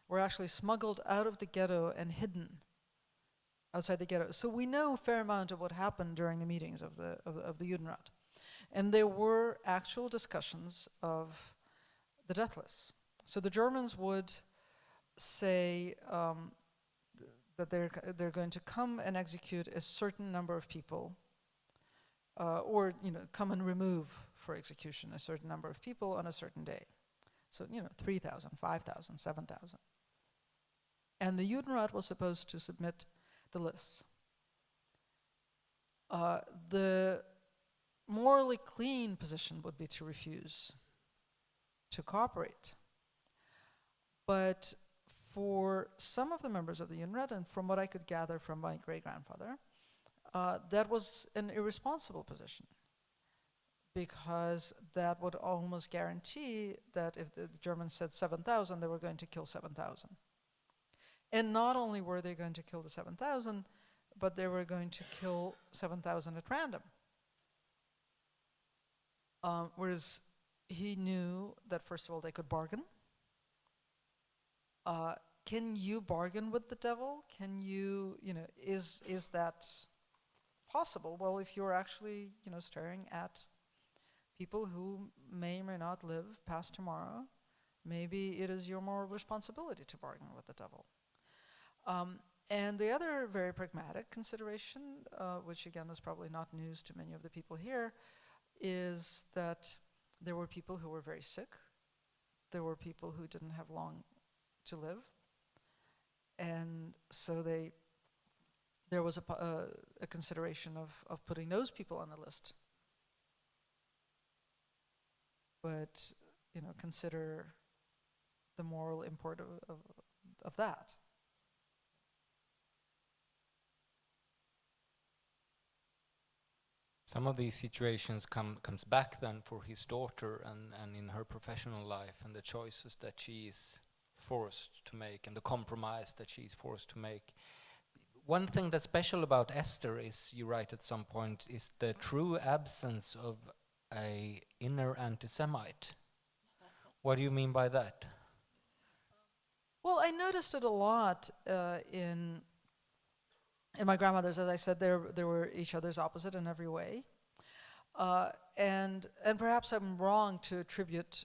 were actually smuggled out of the ghetto and hidden outside the ghetto. So we know a fair amount of what happened during the meetings of the Judenrat. And there were actual discussions of the death lists. So the Germans would say that they're going to come and execute a certain number of people, or come and remove for execution a certain number of people on a certain day. So 3,000, 5,000, 7,000. And the Judenrat was supposed to submit the lists. The morally clean position would be to refuse to cooperate. But for some of the members of the Judenrat, and from what I could gather from my great-grandfather, that was an irresponsible position, because that would almost guarantee that if the Germans said 7,000, they were going to kill 7,000. And not only were they going to kill the 7,000, but they were going to kill 7,000 at random. Whereas he knew that, first of all, they could bargain. Can you bargain with the devil? Can you, is that possible? Well, if you're actually, staring at people who may or may not live past tomorrow, maybe it is your moral responsibility to bargain with the devil. And the other very pragmatic consideration, which again is probably not news to many of the people here, is that there were people who were very sick. There were people who didn't have long to live. And so there was a consideration of putting those people on the list. But, consider the moral import of that. Some of these situations comes back then for his daughter and in her professional life, and the choices that she is forced to make and the compromise that she is forced to make. One thing that's special about Esther is, you write at some point, is the true absence of a inner anti-Semite. What do you mean by that? Well, I noticed it a lot in my grandmothers. As I said, they were each other's opposite in every way. And perhaps I'm wrong to attribute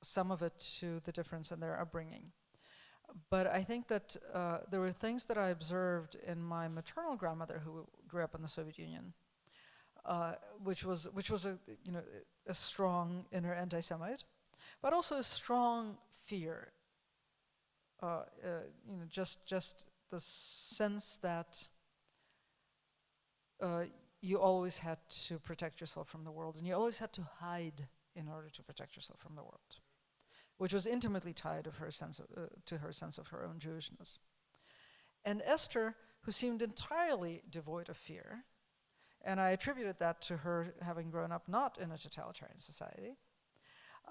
some of it to the difference in their upbringing. But I think that there were things that I observed in my maternal grandmother, who grew up in the Soviet Union, which was a strong inner anti-Semite, but also a strong fear. Just the sense that you always had to protect yourself from the world, and you always had to hide in order to protect yourself from the world, which was intimately tied to her sense of her own Jewishness. And Esther, who seemed entirely devoid of fear, and I attributed that to her having grown up not in a totalitarian society,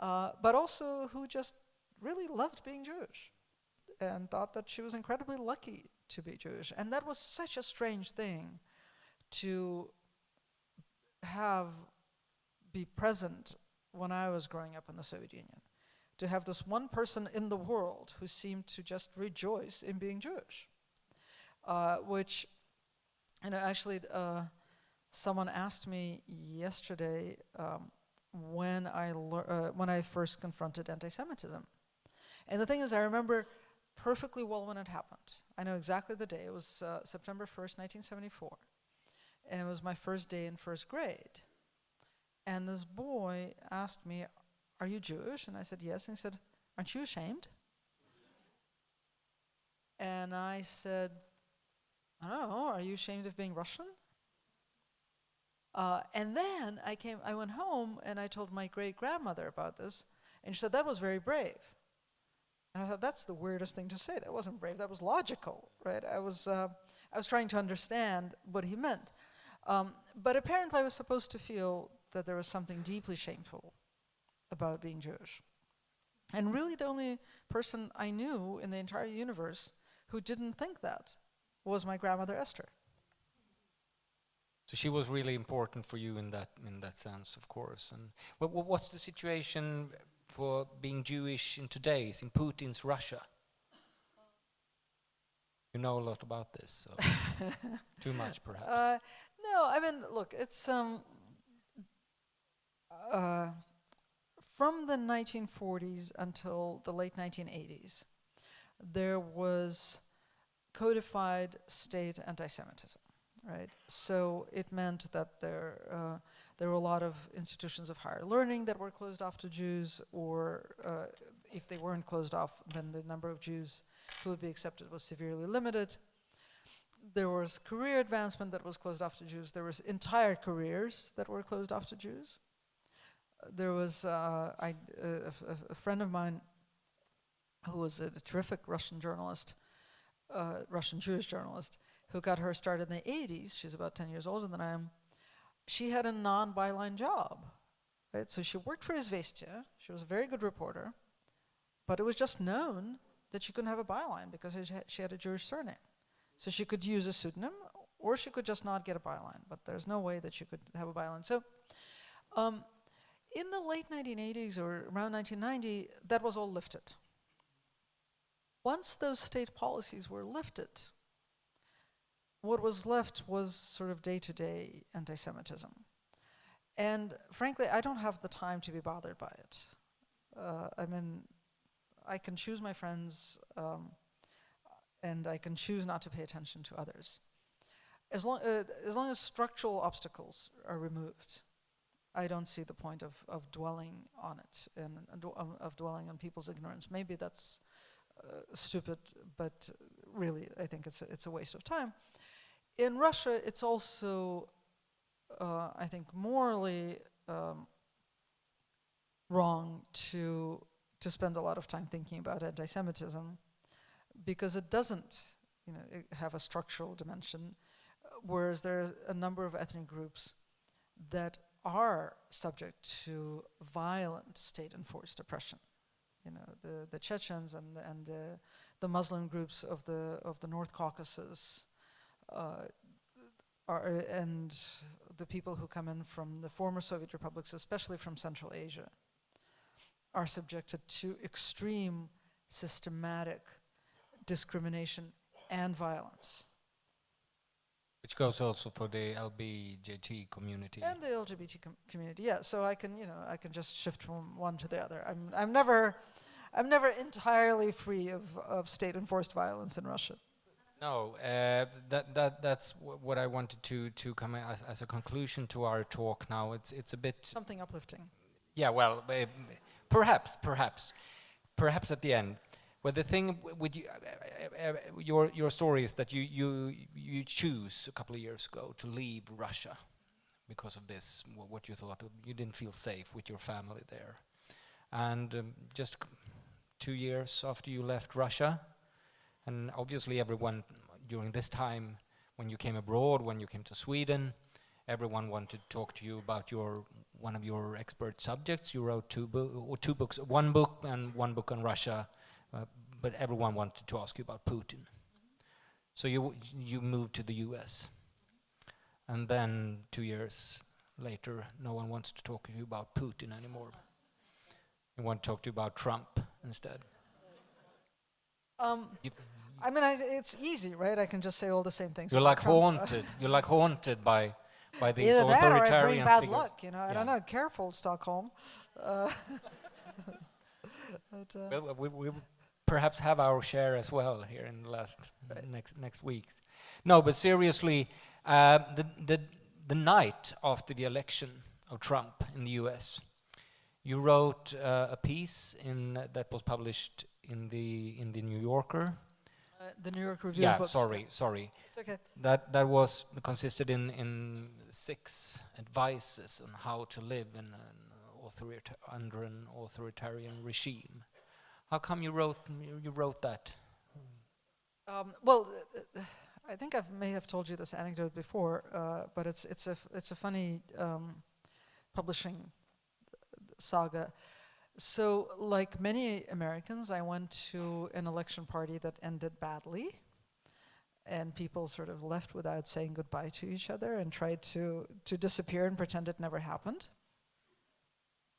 but also who just really loved being Jewish and thought that she was incredibly lucky to be Jewish. And that was such a strange thing to be present when I was growing up in the Soviet Union. To have this one person in the world who seemed to just rejoice in being Jewish. Which, actually, someone asked me yesterday when I first confronted anti-Semitism. And the thing is, I remember perfectly well when it happened. I know exactly the day. It was September 1st, 1974. And it was my first day in first grade. And this boy asked me, "Are you Jewish?" And I said, "Yes." And he said, "Aren't you ashamed?" And I said, "I don't know, are you ashamed of being Russian?" And then I went home and I told my great-grandmother about this, and she said, "That was very brave." And I thought, that's the weirdest thing to say. That wasn't brave, that was logical, right? I was trying to understand what he meant. But apparently I was supposed to feel that there was something deeply shameful about being Jewish. And really the only person I knew in the entire universe who didn't think that was my grandmother Esther. So she was really important for you in that sense, of course. And what's the situation for being Jewish in Putin's Russia? You know a lot about this, so too much perhaps. No, I mean, look, it's from the 1940s until the late 1980s, there was codified state anti-Semitism, right? So it meant that there were a lot of institutions of higher learning that were closed off to Jews, or if they weren't closed off, then the number of Jews who would be accepted was severely limited. There was career advancement that was closed off to Jews. There was entire careers that were closed off to Jews. There was a friend of mine who was a terrific Russian journalist, Russian Jewish journalist, who got her started in the 80s. She's about 10 years older than I am. She had a non-byline job, right? So she worked for Izvestia. She was a very good reporter, but it was just known that she couldn't have a byline because she had a Jewish surname. So she could use a pseudonym, or she could just not get a byline, but there's no way that she could have a byline. So in the late 1980s or around 1990, that was all lifted. Once those state policies were lifted, what was left was sort of day-to-day anti-Semitism. And frankly, I don't have the time to be bothered by it. I mean, I can choose my friends, and I can choose not to pay attention to others. As long as structural obstacles are removed, I don't see the point of dwelling on it and of dwelling on people's ignorance. Maybe that's stupid, but really, I think it's a waste of time. In Russia, it's also, I think, morally wrong to spend a lot of time thinking about anti-Semitism, because it doesn't, have a structural dimension, whereas there are a number of ethnic groups that are subject to violent state-enforced oppression. The Chechens and the Muslim groups of the North Caucasus, and the people who come in from the former Soviet republics, especially from Central Asia, are subjected to extreme, systematic discrimination and violence. Which goes also for the LBGT community. And the LGBT community, yeah. So I can, I can just shift from one to the other. I'm never entirely free of state-enforced violence in Russia. No, that's what I wanted to come as a conclusion to our talk now. It's a bit Something uplifting. Yeah, well, perhaps at the end. Well, the thing with your story is that you choose a couple of years ago to leave Russia because of this. What you thought you didn't feel safe with your family there, and just 2 years after you left Russia, and obviously everyone during this time, when you came abroad, when you came to Sweden, everyone wanted to talk to you about one of your expert subjects. You wrote two books, one book and one book on Russia, but everyone wanted to ask you about Putin. So you moved to the US, and then 2 years later, no one wants to talk to you about Putin anymore. They want to talk to you about Trump instead. I mean, it's easy, right? I can just say all the same things. You're about like Trump. haunted. You're like haunted by these Either that or I authoritarian bring bad figures. luck, I don't know. Careful, Stockholm. Well, we perhaps have our share as well here in the last next weeks. No, but seriously, the night after the election of Trump in the U.S., you wrote a piece that was published in the New Yorker. The New York Review Yeah, of Books. sorry. It's okay. That was consisted in 6 advices on how to live in under an authoritarian regime. How come you wrote that? Well, I think I may have told you this anecdote before, but it's a funny publishing saga. So, like many Americans, I went to an election party that ended badly, and people sort of left without saying goodbye to each other and tried to disappear and pretend it never happened.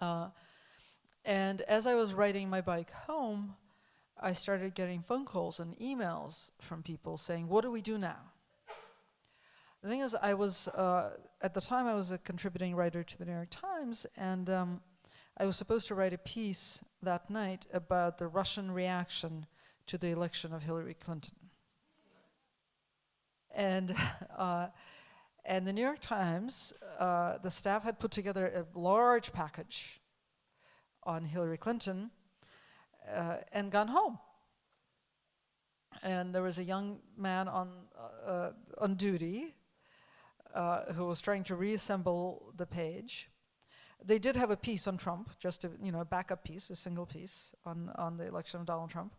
And as I was riding my bike home, I started getting phone calls and emails from people saying, "What do we do now?" The thing is, I was, at the time, I was a contributing writer to the New York Times, and I was supposed to write a piece that night about the Russian reaction to the election of Hillary Clinton. And the New York Times, the staff had put together a large package on Hillary Clinton and gone home. And there was a young man on duty who was trying to reassemble the page. They did have a piece on Trump, just a backup piece, a single piece on the election of Donald Trump.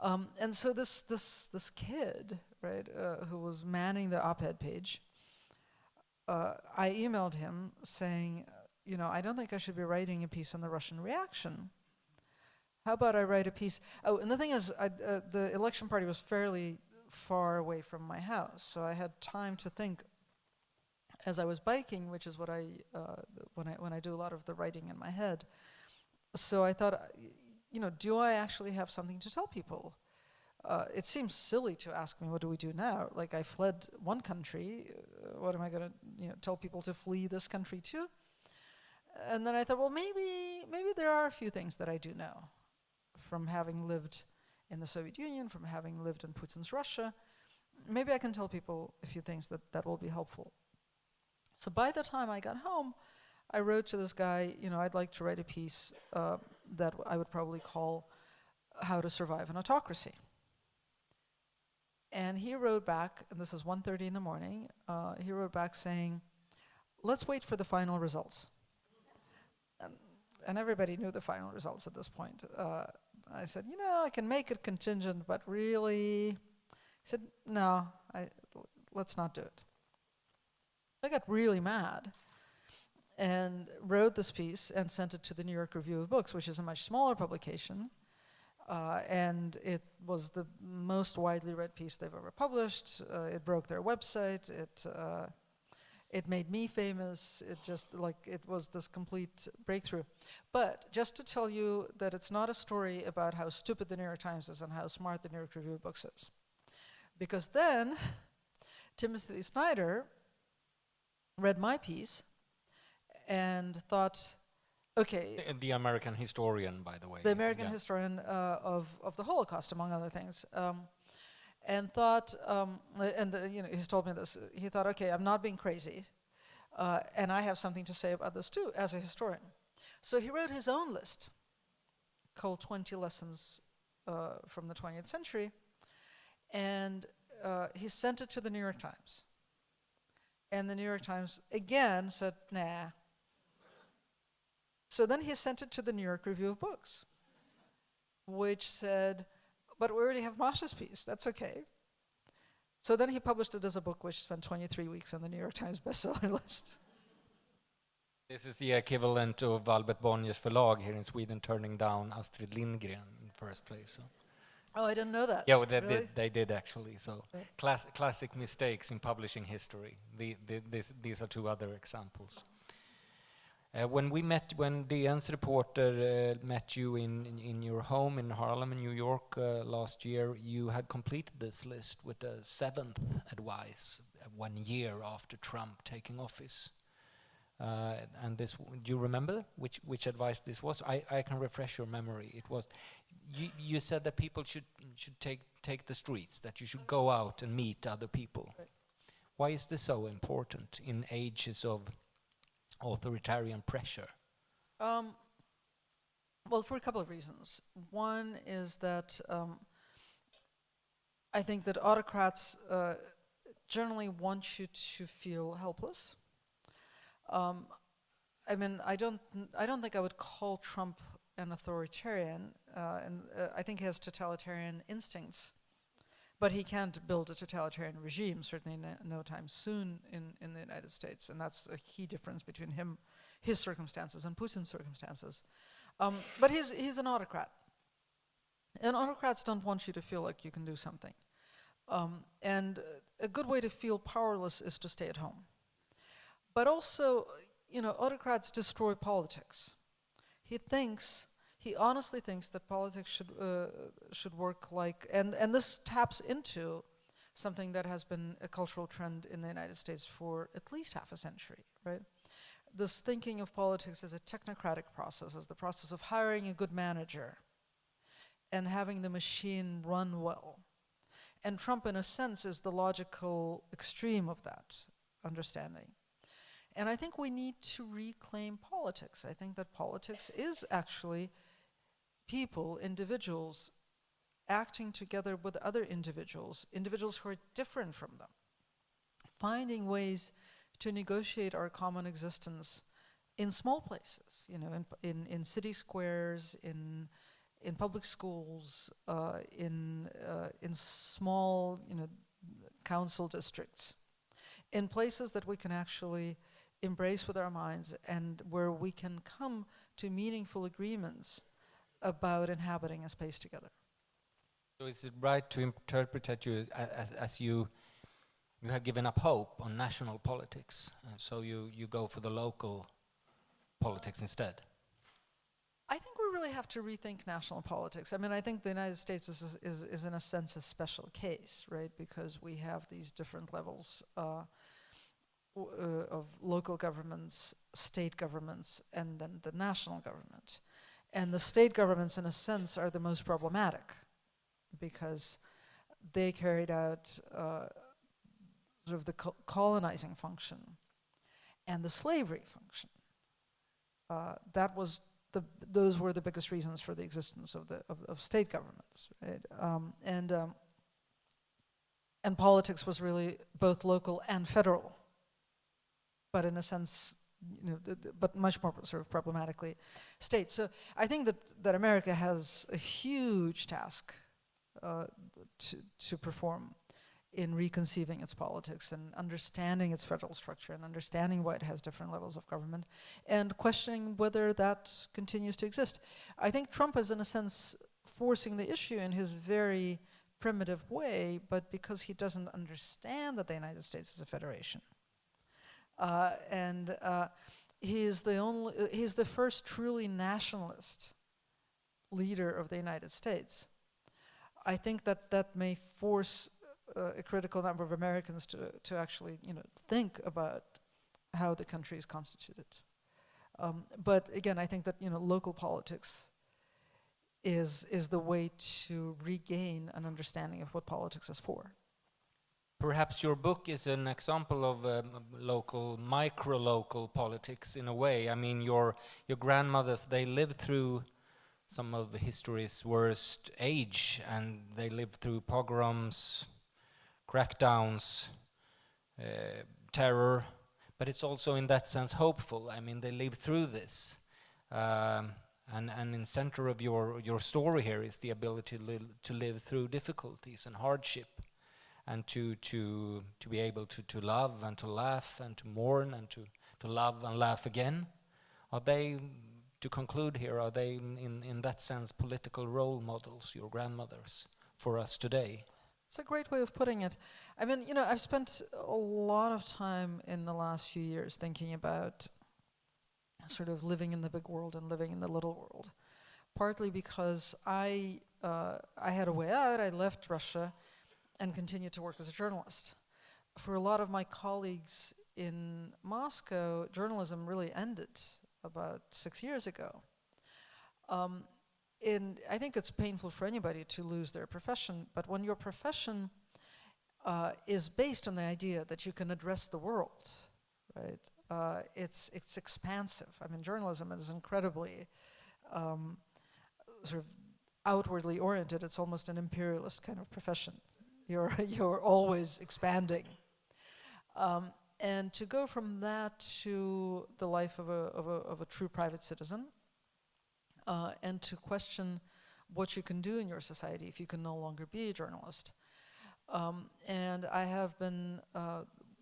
And so this kid, right, who was manning the op-ed page, I emailed him saying, I don't think I should be writing a piece on the Russian reaction. How about I write a piece? Oh, and the thing is, the election party was fairly far away from my house, so I had time to think as I was biking, which is what when I do a lot of the writing in my head. So I thought, do I actually have something to tell people? It seems silly to ask me, what do we do now? Like, I fled one country. What am I going to tell people to flee this country to? And then I thought, well, maybe there are a few things that I do know from having lived in the Soviet Union, from having lived in Putin's Russia. Maybe I can tell people a few things that will be helpful. So by the time I got home, I wrote to this guy, I'd like to write a piece that I would probably call How to Survive an Autocracy. And he wrote back, and this is 1:30 in the morning, he wrote back saying, let's wait for the final results. And everybody knew the final results at this point. I said, I can make it contingent, but really, he said, no, let's not do it. I got really mad and wrote this piece and sent it to the New York Review of Books, which is a much smaller publication. And it was the most widely read piece they've ever published. It broke their website. It made me famous. It just, like, it was this complete breakthrough. But just to tell you that it's not a story about how stupid the New York Times is and how smart the New York Review of Books is. Because then Timothy Snyder read my piece and thought, okay, The American historian, by the way. the American Yeah. historian of the Holocaust, among other things, and thought, he's told me this. He thought, okay, I'm not being crazy, and I have something to say about this too, as a historian. So he wrote his own list, called 20 Lessons from the 20th Century, and he sent it to the New York Times. And the New York Times again said, nah. So then he sent it to the New York Review of Books, which said, but we already have Masha's piece, that's okay. So then he published it as a book, which spent 23 weeks on the New York Times bestseller list. This is the equivalent of Albert Bonniers förlag here in Sweden turning down Astrid Lindgren in first place. So. Oh, I didn't know that. Yeah, well, Really? they did actually. So Right. classic mistakes in publishing history. These are two other examples. When DN's reporter met you in your home in Harlem, in New York last year, you had completed this list with the 7th advice 1 year after Trump taking office. And this, do you remember which advice this was? I can refresh your memory. It was, you said that people should take the streets, that you should go out and meet other people. Right. Why is this so important in ages of authoritarian pressure? Well, for a couple of reasons. One is that I think that autocrats generally want you to feel helpless. I mean, I don't think I would call Trump an authoritarian, and I think he has totalitarian instincts, but he can't build a totalitarian regime, certainly no time soon in the United States, and that's a key difference between his circumstances and Putin's circumstances. But he's an autocrat, and autocrats don't want you to feel like you can do something. And a good way to feel powerless is to stay at home. But also, autocrats destroy politics. He honestly thinks that politics should work like, and this taps into something that has been a cultural trend in the United States for at least half a century, right? This thinking of politics as a technocratic process, as the process of hiring a good manager and having the machine run well. And Trump, in a sense, is the logical extreme of that understanding. And I think we need to reclaim politics. I think that politics is actually people, individuals, acting together with other individuals who are different from them, finding ways to negotiate our common existence in small places, in city squares, in public schools, in small, council districts, in places that we can actually embrace with our minds and where we can come to meaningful agreements about inhabiting a space together. So is it right to interpret that you, as you have given up hope on national politics, so you go for the local politics instead? I think we really have to rethink national politics. I mean, I think the United States is in a sense a special case, right? Because we have these different levels of local governments, state governments, and then the national government. And the state governments, in a sense, are the most problematic because they carried out sort of the colonizing function and the slavery function. Those were the biggest reasons for the existence of state governments, right? And politics was really both local and federal, but in a sense, but much more sort of problematically state. So I think that America has a huge task to perform in reconceiving its politics and understanding its federal structure and understanding why it has different levels of government and questioning whether that continues to exist. I think Trump is, in a sense, forcing the issue in his very primitive way, but because he doesn't understand that the United States is a federation. And he's the first truly nationalist leader of the United States. I think that may force a critical number of Americans to actually, think about how the country is constituted. But again, I think that local politics is the way to regain an understanding of what politics is for. Perhaps your book is an example of micro-local politics in a way. I mean, your grandmothers, they lived through some of history's worst age, and they lived through pogroms, crackdowns, terror, but it's also in that sense hopeful. I mean, they lived through this. And in center of your story here is the ability to live through difficulties and hardship, and to be able to love and to laugh and to mourn and to love and laugh again. Are they, to conclude here, are they in that sense political role models, your grandmothers, for us today? It's a great way of putting it. I mean, I've spent a lot of time in the last few years thinking about sort of living in the big world and living in the little world. Partly because I had a way out. I left Russia and continued to work as a journalist. For a lot of my colleagues in Moscow, journalism really ended about 6 years ago. And I think it's painful for anybody to lose their profession, but when your profession is based on the idea that you can address the world, right? It's expansive. I mean, journalism is incredibly sort of outwardly oriented. It's almost an imperialist kind of profession. You're always expanding, and to go from that to the life of a true private citizen, and to question what you can do in your society if you can no longer be a journalist. And I have been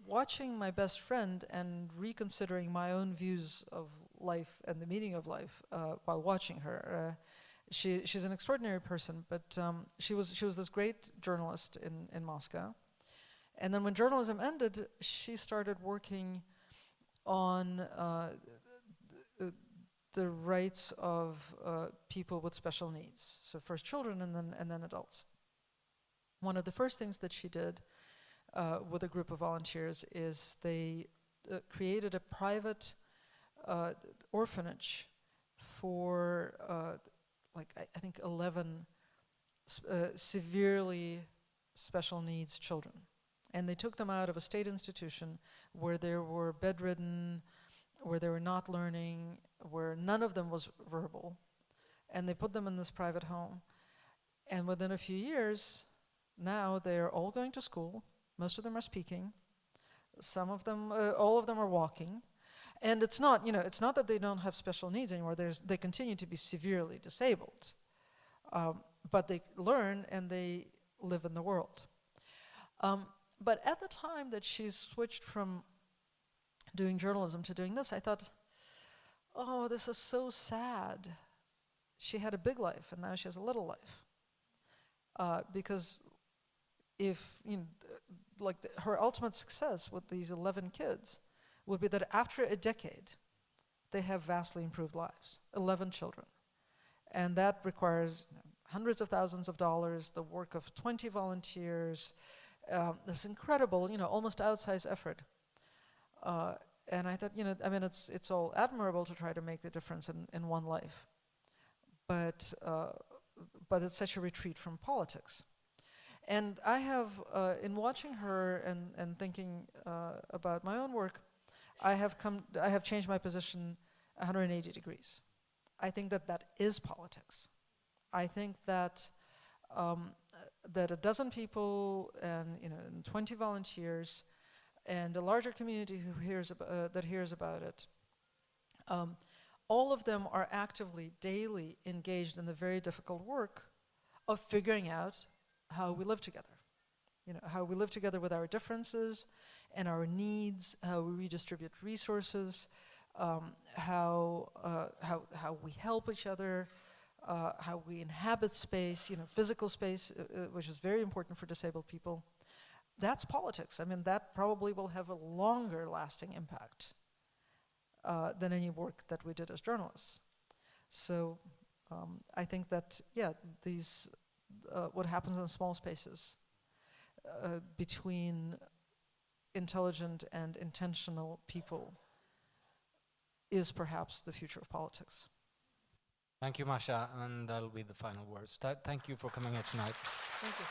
watching my best friend and reconsidering my own views of life and the meaning of life while watching her. She's an extraordinary person, but she was this great journalist in Moscow. And then when journalism ended, she started working on the rights of people with special needs. So first children and then adults. One of the first things that she did with a group of volunteers is they created a private orphanage for I think 11 severely special needs children. And they took them out of a state institution where they were bedridden, where they were not learning, where none of them was verbal. And they put them in this private home. And within a few years, now they're all going to school. Most of them are speaking. Some of them, all of them are walking. And it's not that they don't have special needs anymore. They continue to be severely disabled, but they learn and they live in the world. But at the time that she switched from doing journalism to doing this, I thought, oh, this is so sad. She had a big life and now she has a little life. Because if, her ultimate success with these 11 kids would be that after a decade, they have vastly improved lives, 11 children. And that requires hundreds of thousands of dollars, the work of 20 volunteers, this incredible, almost outsized effort. And I thought, it's all admirable to try to make the difference in one life. But it's such a retreat from politics. And I have, in watching her and thinking about my own work, I have changed my position 180 degrees. I think that is politics. I think that that a dozen people and 20 volunteers and a larger community that hears about it, all of them are actively, daily engaged in the very difficult work of figuring out how we live together. How we live together with our differences and our needs, how we redistribute resources, how we help each other, how we inhabit space, physical space, which is very important for disabled people. that's politics. I mean, that probably will have a longer lasting impact than any work that we did as journalists. So I think that, yeah, these, what happens in small spaces between intelligent and intentional people is perhaps the future of politics. Thank you, Masha, and that'll be the final words. Thank you for coming here tonight. Thank you.